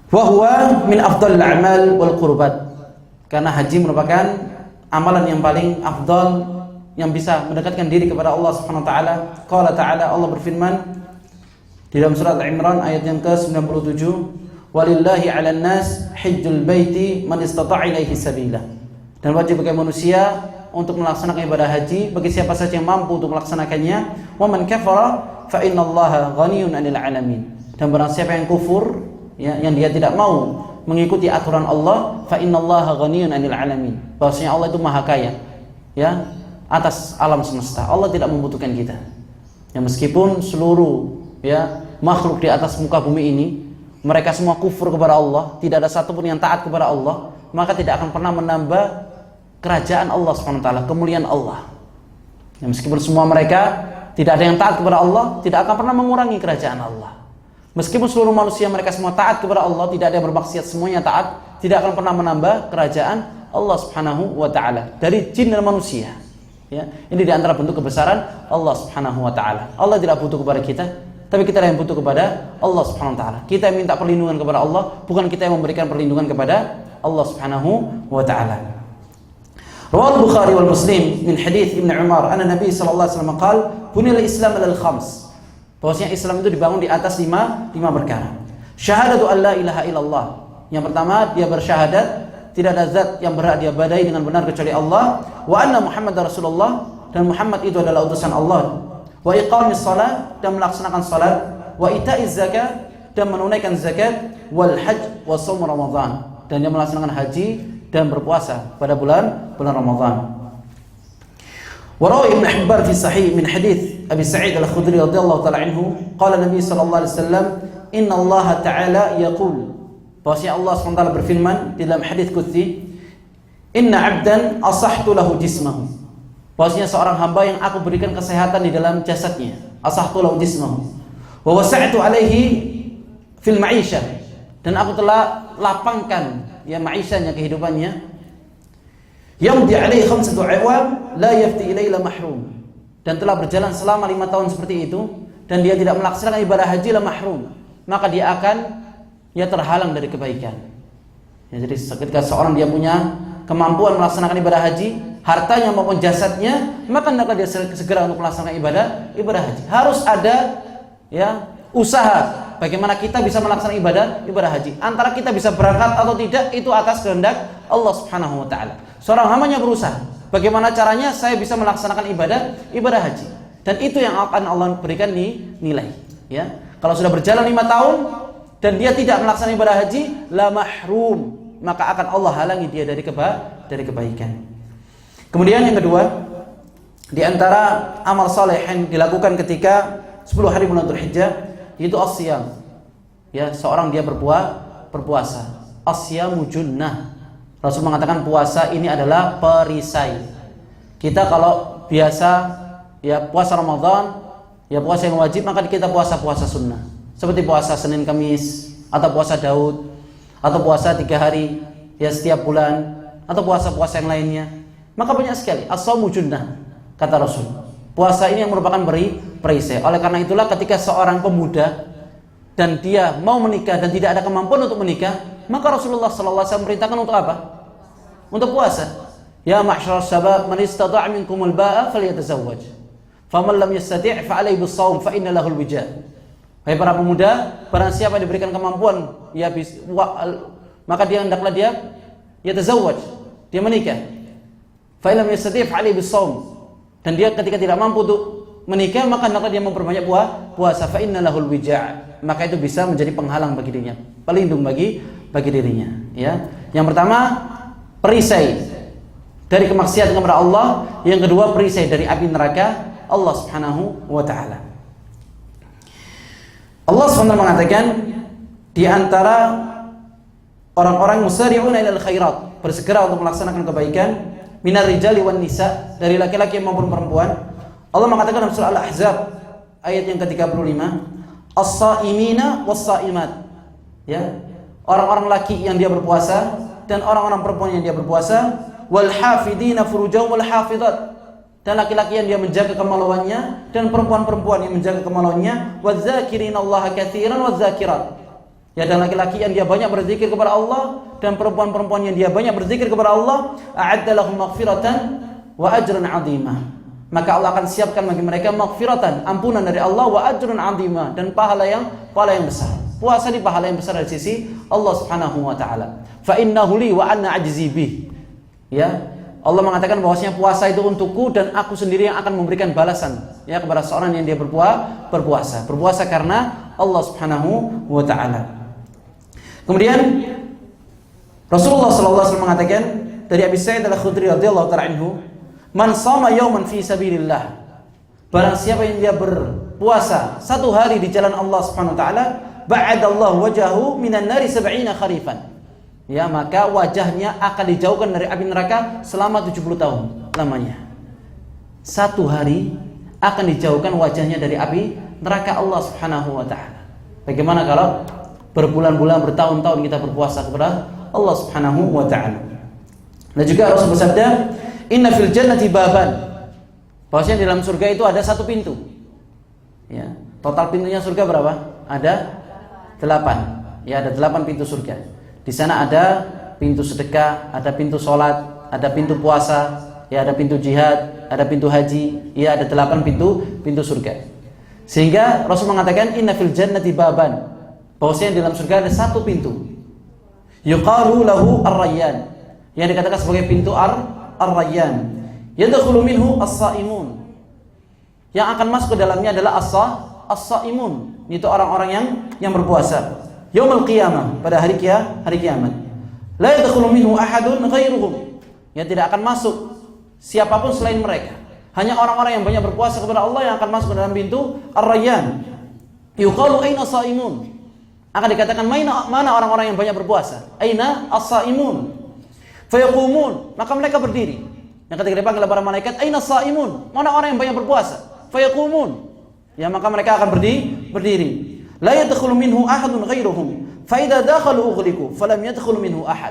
Wa huwa min afdhalil a'mal wal qurbat. Karena haji merupakan amalan yang paling afdal yang bisa mendekatkan diri kepada Allah Subhanahu wa taala. Qala ta'ala, Allah berfirman di dalam surat Al-Imran ayat yang ke-97, walillahi 'alan nas hajjul baiti man istata'a ilaihi sabila. Dan wajib bagi manusia untuk melaksanakan ibadah haji bagi siapa saja yang mampu untuk melaksanakannya. Wa man kafara fa innallaha ghaniyun 'anil 'alamin. Dan barang siapa yang kufur, ya, yang dia tidak mau mengikuti aturan Allah, fa innallaha ghaniyun 'anil 'alamin. Bahwasanya Allah itu maha kaya, ya, atas alam semesta. Allah tidak membutuhkan kita. Ya, meskipun seluruh ya makhluk di atas muka bumi ini mereka semua kufur kepada Allah, tidak ada satupun yang taat kepada Allah, maka tidak akan pernah menambah kerajaan Allah SWT, kemuliaan Allah. Ya, meskipun semua mereka tidak ada yang taat kepada Allah, tidak akan pernah mengurangi kerajaan Allah. Meskipun seluruh manusia mereka semua taat kepada Allah, tidak ada yang bermaksiat, semuanya taat, tidak akan pernah menambah kerajaan Allah Subhanahu wa taala dari jin dan manusia. Ya, ini di antara bentuk kebesaran Allah Subhanahu wa taala. Allah tidak butuh kepada kita, tapi kita yang butuh kepada Allah Subhanahu wa taala. Kita yang minta perlindungan kepada Allah, bukan kita yang memberikan perlindungan kepada Allah Subhanahu wa taala. Rawal Bukhari wal Muslim min hadits Ibnu Umar anna Nabi sallallahu alaihi wasallam qaal buniyal Islam alal khams. Bahwasanya Islam itu dibangun di atas lima perkara. Syahadatu an la ilaha illallah. Yang pertama, dia bersyahadat tidak ada zat yang berhak diibadahi dengan benar kecuali Allah, wa anna Muhammadar Rasulullah, dan Muhammad itu adalah utusan Allah. Wa iqamis shalah, dan melaksanakan salat, wa ita'iz zakat, dan menunaikan zakat, wal hajj wa shaum Ramadan, dan dia melaksanakan haji dan berpuasa pada bulan Ramadan. Wa rawi Ibnu Hibban fi sahih min hadits Abi Sa'id Al-Khudri radhiyallahu ta'ala anhu, qala Nabi sallallahu alaihi wasallam, inna Allah ta'ala yaqul, bahwasanya Allah SWT berfirman di dalam hadits qudsi, inna 'abdan asahtu lahu jismahu, bahwasanya seorang hamba yang aku berikan kesehatan di dalam jasadnya, asahtu lahu jismahu, wa wasa'tu alaihi fil ma'isyah, dan aku telah lapangkan ya ma'isyahnya, kehidupannya, yamdi alaihi khamsatu awam la yafti ilaila mahrum, dan telah berjalan selama 5 tahun seperti itu dan dia tidak melaksanakan ibadah haji, la mahrum, maka dia akan ya terhalang dari kebaikan. Ya, jadi ketika seorang dia punya kemampuan melaksanakan ibadah haji, hartanya maupun jasadnya, maka hendaklah dia segera untuk melaksanakan ibadah haji. Harus ada ya usaha bagaimana kita bisa melaksanakan ibadah haji. Antara kita bisa berangkat atau tidak itu atas kehendak Allah Subhanahu wa taala. Seorang hambanya berusaha, bagaimana caranya saya bisa melaksanakan ibadah haji. Dan itu yang akan Allah berikan nilai, ya. Kalau sudah berjalan 5 tahun dan dia tidak melaksanakan ibadah haji, la mahrum, maka akan Allah halangi dia dari kebaikan. Kemudian yang kedua, di antara amal saleh yang dilakukan ketika 10 hari bulan Dzulhijjah yaitu as-siyam. Ya, seorang dia berpuasa. As-siyamu junnah. Rasul mengatakan puasa ini adalah perisai. Kita kalau biasa ya puasa Ramadan, ya puasa yang wajib, maka kita puasa sunnah. Seperti puasa Senin Kamis, atau puasa Daud, atau puasa 3 hari ya setiap bulan, atau puasa-puasa yang lainnya. Maka banyak sekali. As-shaumu junnah, kata Rasul. Puasa ini yang merupakan perisai. Oleh karena itulah ketika seorang pemuda dan dia mau menikah dan tidak ada kemampuan untuk menikah, maka Rasulullah sallallahu alaihi wasallam merintahkan untuk apa? Untuk puasa. Ya ma'syaras syabab, man istata'a minkumul ba'a falyatazawwaj. Faman lam yastati' fa 'alaihi bis-shaum fa inna lahul wija'. Hai para pemuda, barang siapa diberikan kemampuan, ya maka dia hendaklah dia tazawwaj, dia menikah. Fa illam yastati' fa 'alaihi bis-shaum. Dan dia ketika tidak mampu untuk menikah, maka hendaklah dia memperbanyak puasa. Fa inna lahul wija'. Maka itu bisa menjadi penghalang bagi dirinya, pelindung bagi dirinya, ya. Yang pertama, perisai dari kemaksiatan kepada Allah, yang kedua perisai dari api neraka Allah Subhanahu wa taala. Allah SWT mengatakan di antara orang-orang musari'una ilal khairat, bersegera untuk melaksanakan kebaikan, minar rijali wan nisa, dari laki-laki maupun perempuan. Allah mengatakan dalam surah Al-Ahzab ayat yang ke-35, as-saimina was-saimat. Ya, orang-orang laki yang dia berpuasa dan orang-orang perempuan yang dia berpuasa, wal hafidina furujahum wal hafidat, dan laki-laki yang dia menjaga kemaluannya dan perempuan-perempuan yang menjaga kemaluannya, wadzakirinallaha katsiran wadzakirat. Ya, dan laki-laki yang dia banyak berzikir kepada Allah dan perempuan-perempuan yang dia banyak berzikir kepada Allah, a'adda lahum maghfiratan wa ajran 'azimah. Maka Allah akan siapkan bagi mereka maghfiratan, ampunan dari Allah, wa ajrun 'azimah, dan pahala yang besar. Puasa di pahala yang besar dari sisi Allah Subhanahu wa taala. Fa innahu li wa ana ajzi bih. Ya, Allah mengatakan bahwasanya puasa itu untukku dan aku sendiri yang akan memberikan balasan ya kepada seorang yang dia berpuasa. Berpuasa karena Allah Subhanahu wa taala. Kemudian Rasulullah sallallahu alaihi wasallam mengatakan dari Abi Sa'id Al-Khudri radhiyallahu ta'ala anhu, "Man shama yawman fi sabilillah." Barang siapa yang dia berpuasa satu hari di jalan Allah Subhanahu wa taala, ba'adallahu wajahu minan nari 70 kharifan. Ya, maka wajahnya akan dijauhkan dari api neraka selama 70 tahun lamanya. Satu hari akan dijauhkan wajahnya dari api neraka Allah Subhanahu wa taala. Bagaimana kalau berbulan-bulan, bertahun-tahun kita berpuasa kepada Allah Subhanahu wa taala. Dan juga Rasul bersabda, "Inna fil jannati baban." Bahwasanya di dalam surga itu ada satu pintu. Ya, total pintunya surga berapa? Ada 8. Ya, ada 8 pintu surga. Di sana ada pintu sedekah, ada pintu sholat, ada pintu puasa, ya ada pintu jihad, ada pintu haji, ya ada 8 pintu surga. Sehingga Rasul mengatakan inna fil jannati baban, bahwasanya di dalam surga ada satu pintu. Yuqalu lahu ar-rayyan, yang dikatakan sebagai pintu ar-rayyan. Yadkhulu minhu as-saimun. Yang akan masuk ke dalamnya adalah as-saimun, itu orang-orang yang berpuasa. Yaumul qiyamah, pada hari kiamat. La yadkhulu minhu ahadun ghairuhum. Yang tidak akan masuk siapapun selain mereka. Hanya orang-orang yang banyak berpuasa kepada Allah yang akan masuk ke dalam pintu Ar-Rayyan. Yuqalu aina shaimun. Akan dikatakan mana orang-orang yang banyak berpuasa? Aina as-shaimun. Fayaqumun, maka mereka berdiri. Yang ketika dipanggil para malaikat, aina shaimun? Mana orang yang banyak berpuasa? Fayaqumun. Ya, maka mereka akan berdiri. La yadkhulu minhu ahadun ghairuhum fa idza dakhalu ughliqu falam yadkhulu minhu ahad.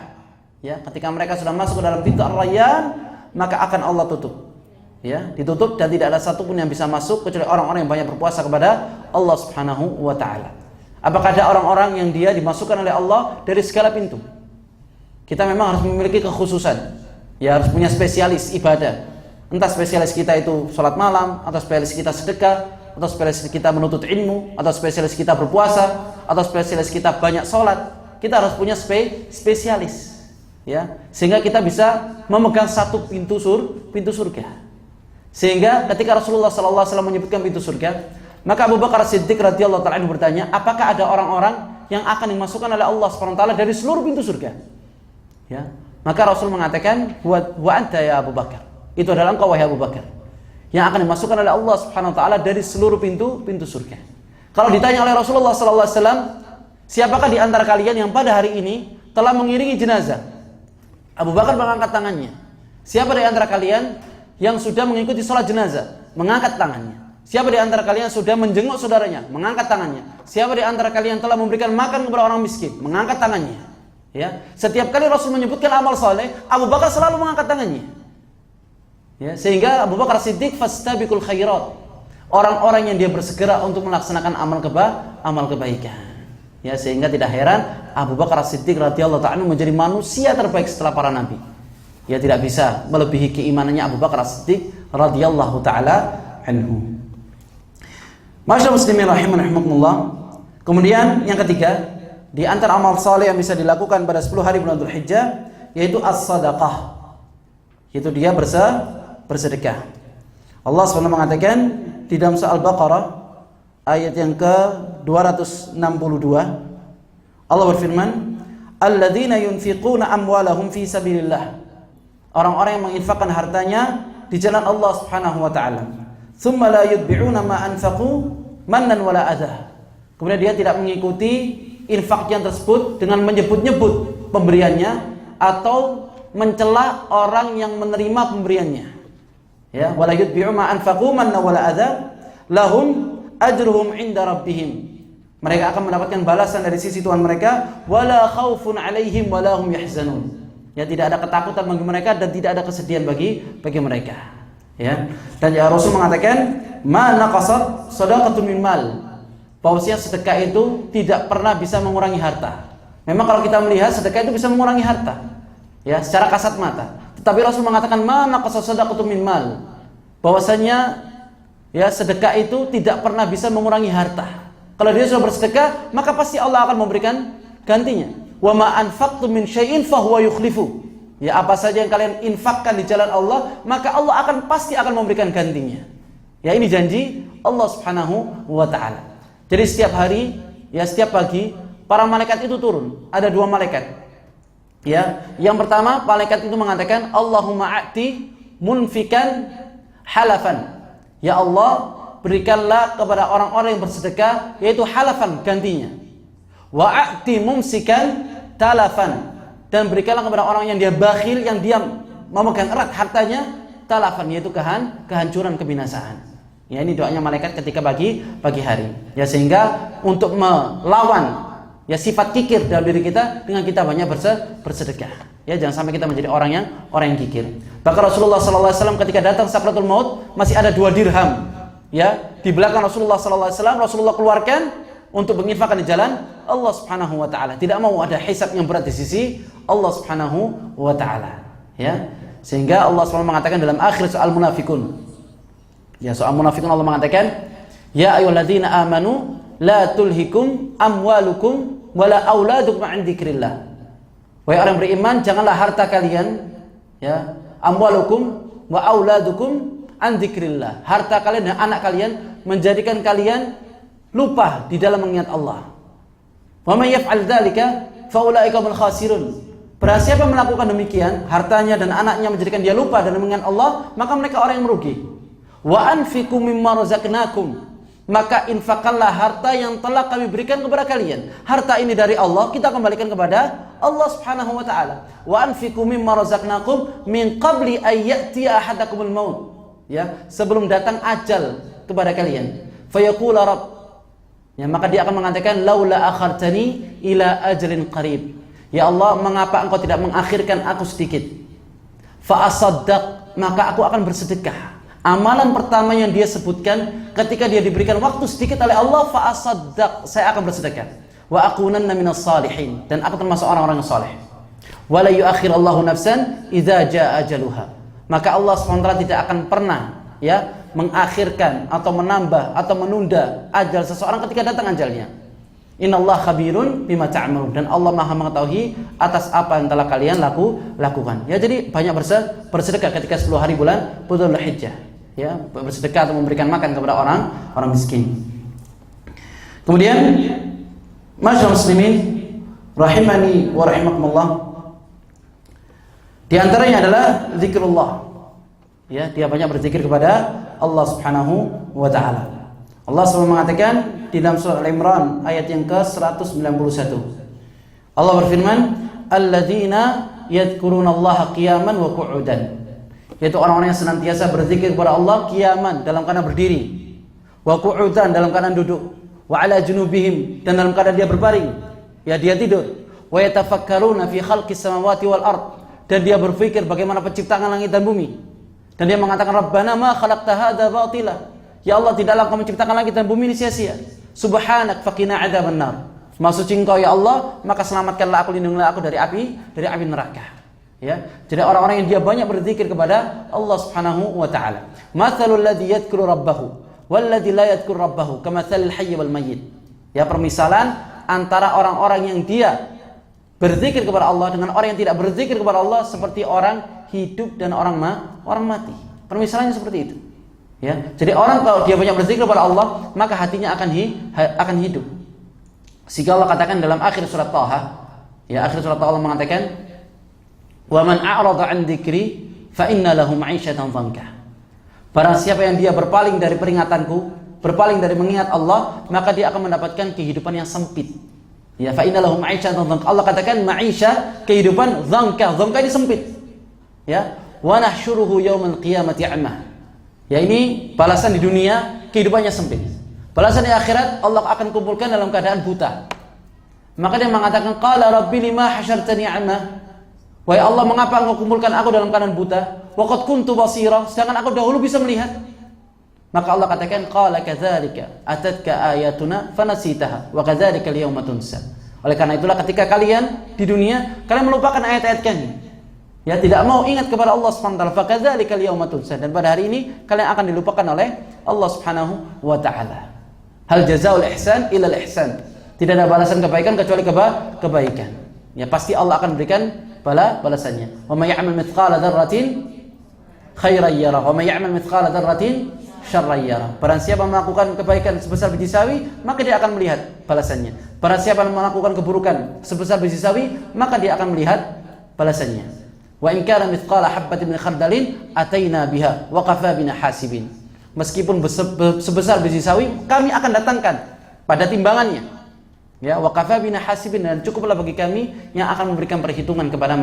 Ya, ketika mereka sudah masuk ke dalam pintu Ar-Rayyan, maka akan Allah tutup. Ya, ditutup dan tidak ada satupun yang bisa masuk kecuali orang-orang yang banyak berpuasa kepada Allah Subhanahu wa taala. Apakah ada orang-orang yang dia dimasukkan oleh Allah dari segala pintu? Kita memang harus memiliki kekhususan. Ya, harus punya spesialis ibadah. Entah spesialis kita itu salat malam, atau spesialis kita sedekah, atau spesialis kita menuntut ilmu, atau spesialis kita berpuasa, atau spesialis kita banyak sholat. Kita harus punya spesialis, ya, sehingga kita bisa memegang satu pintu surga. Sehingga ketika Rasulullah SAW menyebutkan pintu surga, maka Abu Bakar Siddiq radhiyallahu ta'ala anhu bertanya, apakah ada orang-orang yang akan dimasukkan oleh Allah SWT dari seluruh pintu surga? Ya, maka Rasul mengatakan, wa anta ya Abu Bakar, itu adalah engkau wahai Abu Bakar, yang akan dimasukkan oleh Allah Subhanahu wa taala dari seluruh pintu surga. Kalau ditanya oleh Rasulullah sallallahu alaihi wasallam, siapakah di antara kalian yang pada hari ini telah mengiringi jenazah? Abu Bakar mengangkat tangannya. Siapa di antara kalian yang sudah mengikuti salat jenazah? mengangkat tangannya. Siapa di antara kalian sudah menjenguk saudaranya? Mengangkat tangannya. Siapa di antara kalian telah memberikan makan kepada orang miskin? Mengangkat tangannya. Ya, setiap kali Rasul menyebutkan amal saleh, Abu Bakar selalu mengangkat tangannya. Ya, sehingga Abu Bakar Siddiq fastabiqul khairat. Orang-orang yang dia bersegera untuk melaksanakan amal kebaikan. Ya, sehingga tidak heran Abu Bakar Siddiq radhiyallahu ta'ala menjadi manusia terbaik setelah para nabi. Ya, tidak bisa melebihi keimanannya Abu Bakar Siddiq radhiyallahu ta'ala anhu. Masyaallah muslimin rahimakumullah. Kemudian yang ketiga, di antara amal saleh yang bisa dilakukan pada 10 hari bulan Dzulhijjah yaitu as-sadaqah. Yaitu dia bersedekah. Allah SWT mengatakan di dalam surah Al-Baqarah ayat yang ke-262, Allah berfirman, "Alladzina yunfiquna amwalahum fi sabilillah." Orang-orang yang menginfakkan hartanya di jalan Allah Subhanahu wa taala. "Tsumma la yutbi'una ma anfaqu mannan wala adha." Kemudian dia tidak mengikuti infaknya tersebut dengan menyebut-nyebut pemberiannya atau mencela orang yang menerima pemberiannya. Ya, wala yutbi'u ma anfaqu mannan wala adha lahum ajruhum 'inda rabbihim. Mereka akan mendapatkan balasan dari sisi Tuhan mereka, wala khaufun 'alaihim wala hum yahzanun. Ya, tidak ada ketakutan bagi mereka dan tidak ada kesedihan bagi mereka. Ya. Dan ya Rasul mengatakan, "Ma naqasat shadaqatun min mal." Bahwasanya sedekah itu tidak pernah bisa mengurangi harta. Memang kalau kita melihat sedekah itu bisa mengurangi harta. Ya, secara kasat mata. Tetapi Rasul mengatakan, "Ma naqasat shadaqatun min mal." Bahwasanya ya sedekah itu tidak pernah bisa mengurangi harta. Kalau dia sudah bersedekah, maka pasti Allah akan memberikan gantinya. Wa ma anfaqtum min syai'in fa huwa yukhlifu. Ya, apa saja yang kalian infakkan di jalan Allah, maka Allah pasti akan memberikan gantinya. Ya, ini janji Allah Subhanahu wa taala. Jadi setiap hari, ya setiap pagi, para malaikat itu turun. Ada 2 malaikat. Ya, yang pertama malaikat itu mengatakan, "Allahumma a'ti munfikan halafan." Ya Allah, berikanlah kepada orang-orang yang bersedekah yaitu halafan, gantinya. Wa a'ti mumsikan talafan, dan berikanlah kepada orang yang dia bakhil, yang dia memegang erat hartanya, talafan, yaitu kehancuran, kebinasaan. Ya, ini doanya malaikat ketika pagi hari. Ya, sehingga untuk melawan ya sifat kikir dalam diri kita dengan kita banyak bersedekah. Ya, jangan sampai kita menjadi orang yang kikir. Bahkan Rasulullah sallallahu alaihi wasallam ketika datang sakratul maut masih ada 2 dirham. Ya, di belakang Rasulullah sallallahu alaihi wasallam Rasulullah keluarkan untuk menginfakkan di jalan Allah Subhanahu wa taala. Tidak mau ada hisab yang berat di sisi Allah Subhanahu wa taala. Ya. Sehingga Allah SWT mengatakan dalam akhir soal munafikun. Ya, soal munafikun Allah mengatakan, "Ya ayyuhalladzina amanu la tulhikum amwalukum wala auladukum an dzikrillah." Wahai orang beriman, janganlah harta kalian, ya, amwalukum wa auladukum an dzikrillah. Harta kalian dan anak kalian menjadikan kalian lupa di dalam mengingat Allah. Wa may yaf'al dzalika fa ulaika humul khasirun. Barang siapa melakukan demikian, hartanya dan anaknya menjadikan dia lupa dan mengingat Allah, maka mereka orang yang merugi. Wa anfiqu mimma razaqnakum. Maka infakkanlah harta yang telah kami berikan kepada kalian. Harta ini dari Allah, kita kembalikan kepada Allah Subhanahu wa taala. Wa anfiqu mimma razaqnakum min qabli ay ya'tiya ahadakumul maut. Ya, sebelum datang ajal kepada kalian. Fayaqula rabb. Ya, maka dia akan mengatakan, "Laula akhartani ila ajalin qarib." Ya Allah, mengapa engkau tidak mengakhirkan aku sedikit? Fa asaddaq, maka aku akan bersedekah. Amalan pertama yang dia sebutkan ketika dia diberikan waktu sedikit oleh Allah, fa asaddaq, saya akan bersedekah. Wa akunanna minas salihin, dan aku termasuk orang-orang yang saleh. Wa la yu'akhirallahu nafsan idza jaa ajaluha. Maka Allah SWT tidak akan pernah ya mengakhirkan atau menambah atau menunda ajal seseorang ketika datang ajalnya. Innallaha khabirun bima ta'malun, dan Allah Maha mengetahui atas apa yang telah kalian lakukan. Ya, jadi banyak bersedekah ketika 10 hari bulan Dzulhijjah. Ya, bersedekah atau memberikan makan kepada orang miskin. Kemudian, masyaallah muslimin rahimani wa rahimakumullah, di antaranya adalah zikrullah. Ya, dia banyak berzikir kepada Allah Subhanahu wa taala. Allah SWT mengatakan di dalam surah Al-Imran ayat yang ke-191. Allah berfirman, "Alladzina yadhkurunallaha qiyaman wa qu'udan." yaitu orang-orang yang senantiasa berzikir kepada Allah qiyaman, dalam keadaan berdiri, wa qu'udan, dalam keadaan duduk, wa ala junubihim, dan dalam keadaan dia berbaring, ya dia tidur, wa yatafakkaruna fi khalqis samawati wal ard, dan dia berpikir bagaimana penciptaan langit dan bumi, dan dia mengatakan Rabbana ma khalaqta hadza batila, ya Allah, tidaklah Engkau menciptakan langit dan bumi ini sia-sia, subhanak faqina adzaban nar, Maha suci Engkau ya Allah, maka selamatkanlah aku, lindungilah aku dari api neraka. Ya, jadi orang-orang yang dia banyak berzikir kepada Allah Subhanahu wa taala. Matsalul ladzi yadhkuru rabbahu wal ladzi la yadhkuru rabbahu kamatsalil hayy wal mayyit. Ya, permisalan antara orang-orang yang dia berzikir kepada Allah dengan orang yang tidak berzikir kepada Allah seperti orang hidup dan orang mati. Permisalannya seperti itu. Ya, jadi orang kalau dia banyak berzikir kepada Allah, maka hatinya akan hidup. Sehingga Allah katakan dalam akhir surat Thaha, ya, akhir surat Thaha Allah mengatakan, "Wa man a'rada 'an dzikri fa inna lahu ma'isyatan dhanka." Barang siapa yang dia berpaling dari peringatanku, berpaling dari mengingat Allah, maka dia akan mendapatkan kehidupan yang sempit. Ya, fa inna lahu ma'isyatan dhanka. Allah katakan ma'isya, kehidupan, dhanka. Dhanka ini sempit. Ya, wa nahsyuruhu yaumal qiyamati a'ma. Ya, ini balasan di dunia, kehidupannya sempit. Balasan di akhirat, Allah akan kumpulkan dalam keadaan buta. Maka dia mengatakan, qala rabbi lima hasyartani a'ma. Wahai Allah, mengapa Engkau kumpulkan aku dalam keadaan buta? Wa qad kuntu basira, sedangkan aku dahulu bisa melihat. Maka Allah katakan, qala kadzalika atatka ayatuna fanasitaha wa kadzalika al-yawma tunsa. Oleh karena itulah ketika kalian di dunia, kalian melupakan ayat-ayat Kami. Ya, tidak mau ingat kepada Allah Subhanahu wa taala, fa kadzalika al-yawma tunsa. Dan pada hari ini kalian akan dilupakan oleh Allah Subhanahu wa taala. Hal jazaul ihsan illa al-ihsan. Tidak ada balasan kebaikan kecuali kebaikan. Ya, pasti Allah akan berikan balasannya. Wa may ya'mal mithqala dzarratin khairan yara wa may ya'mal mithqala dzarratin syarran yara. Barang siapa melakukan kebaikan sebesar biji sawi, maka dia akan melihat balasannya. Barang siapa melakukan keburukan sebesar biji sawi, maka dia akan melihat balasannya. Wa in kana mithqala habatin min khardalin ataina biha wa kafa bina hasibin. Meskipun sebesar biji sawi, kami akan datangkan pada timbangannya. Ya, wa kafa bina hasibin, dan cukuplah bagi kami yang akan memberikan perhitungan kepada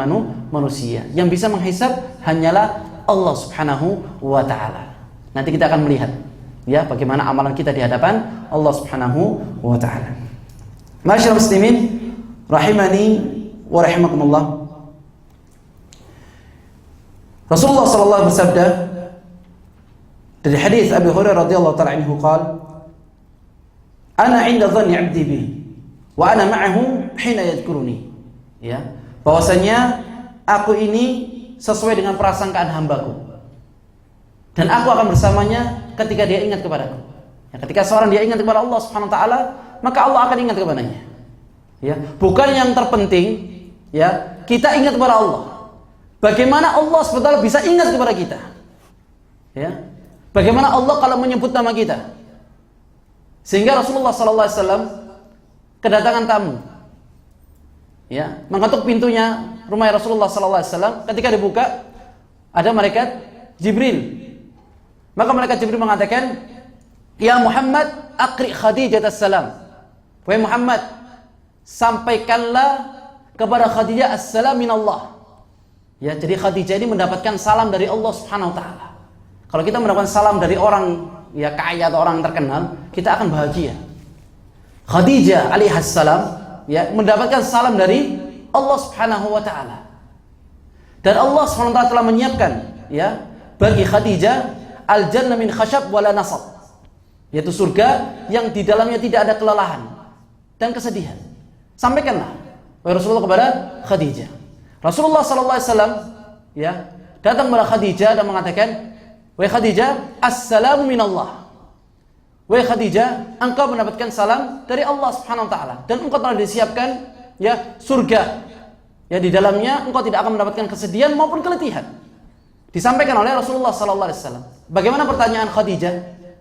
manusia. Yang bisa menghisab hanyalah Allah Subhanahu wa taala. Nanti kita akan melihat, ya, bagaimana amalan kita di hadapan Allah Subhanahu wa taala. Ma'asyiral muslimin rahimani wa rahimakumullah. Rasulullah sallallahu alaihi wasallam bersabda dari hadis Abi Hurairah radhiyallahu ta'ala anhu qala, "Ana 'inda dhanni 'abdi bi wa ana ma'ahu hina yadhkuruni." Ya, bahwasanya aku ini sesuai dengan prasangkaan hambaku, dan aku akan bersamanya ketika dia ingat kepadaku. Ya, ketika seorang dia ingat kepada Allah Subhanahu wa taala, maka Allah akan ingat kepadanya. Ya, bukan yang terpenting, ya, kita ingat kepada Allah. Bagaimana Allah Subhanahu wa taala bisa ingat kepada kita? Ya. Bagaimana Allah kalau menyebut nama kita? Sehingga Rasulullah sallallahu alaihi wasallam kedatangan tamu. Ya, mengetuk pintunya rumah Rasulullah sallallahu alaihi wasallam. Ketika dibuka, ada malaikat Jibril. Maka malaikat Jibril mengatakan, "Ya Muhammad, aqri Khadijah as-salam." Wahai Muhammad, sampaikanlah kepada Khadijah as-salam min Allah. Ya, jadi Khadijah ini mendapatkan salam dari Allah Subhanahu wa taala. Kalau kita mendapatkan salam dari orang ya kaya atau orang terkenal, kita akan bahagia. Khadijah alaihissalam ya mendapatkan salam dari Allah Subhanahu wa taala. Dan Allah Subhanahu wa taala telah menyiapkan ya bagi Khadijah al-jannah min khashab wala nasab. Yaitu surga yang di dalamnya tidak ada kelelahan dan kesedihan. Sampaikanlah wahai Rasulullah kepada Khadijah. Rasulullah sallallahu alaihi wasallam ya datang kepada Khadijah dan mengatakan, "Wahai Khadijah, assalamu minallah." Wahai Khadijah, engkau mendapatkan salam dari Allah Subhanahu wa taala dan engkau telah disiapkan ya surga. Ya, di dalamnya engkau tidak akan mendapatkan kesedihan maupun keletihan. Disampaikan oleh Rasulullah sallallahu alaihi wasallam. Bagaimana pertanyaan Khadijah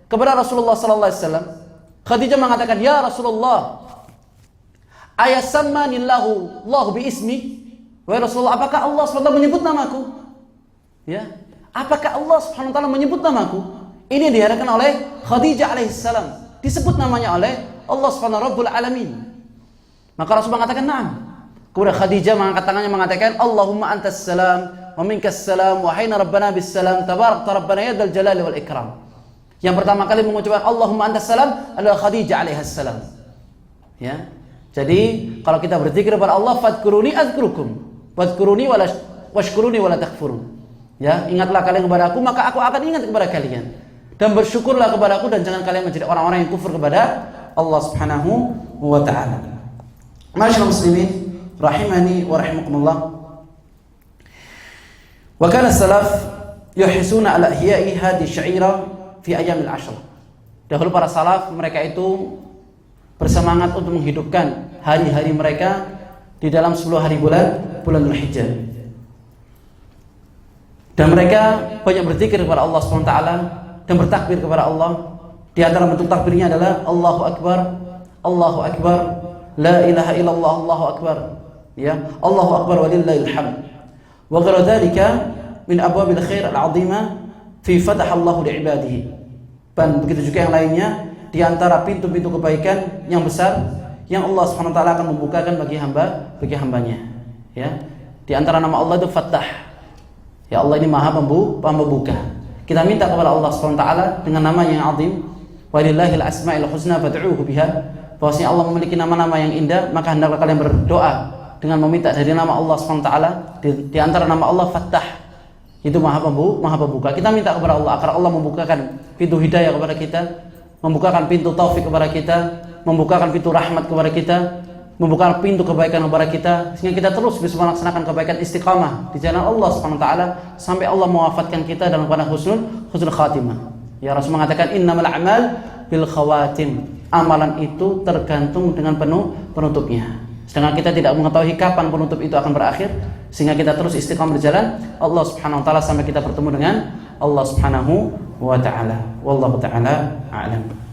kepada Rasulullah sallallahu alaihi wasallam? Khadijah mengatakan, "Ya Rasulullah, ayasammanillahu Allah bi ismi?" Wahai Rasulullah, apakah Allah SWT menyebut namaku? Ya. Apakah Allah Subhanahu wa taala menyebut namaku? Ini diharapkan oleh Khadijah alaihissalam. Disebut namanya oleh Allah Subhanahu Rabbul Alamin. Maka Rasul mengatakan, "Na'am." Kemudian Khadijah mengangkat tangannya mengatakan, "Allahumma antas salam wa minkas salam wa hayna rabbana bis salam tabarakta rabbana ya dzal jalali wal ikram. Yang pertama kali mengucapkan Allahumma antas salam adalah Khadijah alaihas salam. Ya. Jadi kalau kita berzikir kepada Allah, fadkuruni azkurukum, wadkuruni washkuruni wala takfurun. Ya, ingatlah kalian kepada aku, maka aku akan ingat kepada kalian. Dan bersyukurlah kepada aku, dan jangan kalian menjadi orang-orang yang kufur kepada Allah Subhanahu wa taala. Ma'asyiral muslimin rahimani wa rahimakumullah. Wa kana salaf yuhisuna ala ihya'i hadhihi syaira fi ayyamil ashr. Dahulu para salaf mereka itu bersemangat untuk menghidupkan hari-hari mereka di dalam 10 hari bulan Dzulhijjah. Dan mereka banyak berzikir kepada Allah SWT dan bertakbir kepada Allah. Di antara bentuk takbirnya adalah Allahu Akbar, Allahu Akbar, la ilaha illallah, Allahu Akbar. Ya, Allahu Akbar walillahil hamd. Wa ghairu dzalika min abwabil khair al-'azimah fi fataha Allahu li'ibadihi. Dan begitu juga yang lainnya di antara pintu-pintu kebaikan yang besar yang Allah Subhanahu wa taala akan membukakan bagi hambanya. Ya. Di antara nama Allah itu Fattah. Ya, Allah ini Maha Pembuka. Kita minta kepada Allah Subhanahu wa taala dengan nama yang azim, walillahil asmaul husna fad'uuhu biha. Bahwasanya Allah memiliki nama-nama yang indah, maka hendaklah kalian berdoa dengan meminta dari nama Allah Subhanahu wa taala. Di antara nama Allah Fattah, itu Maha Pembuka. Kita minta kepada Allah agar Allah membukakan pintu hidayah kepada kita, membukakan pintu taufik kepada kita, membukakan pintu rahmat kepada kita, membukakan pintu kebaikan kepada kita, sehingga kita terus bisa melaksanakan kebaikan istiqamah di jalan Allah Subhanahu wa taala sampai Allah mewafatkan kita dalam keadaan husnul khatimah. Ya, Rasul mengatakan innamal a'mal bil khawatim. Amalan itu tergantung dengan penutupnya. Sedangkan kita tidak mengetahui kapan penutup itu akan berakhir, sehingga kita terus istiqamah di jalan Allah Subhanahu wa taala sampai kita bertemu dengan Allah Subhanahu wa taala. Wallahu taala a'lam.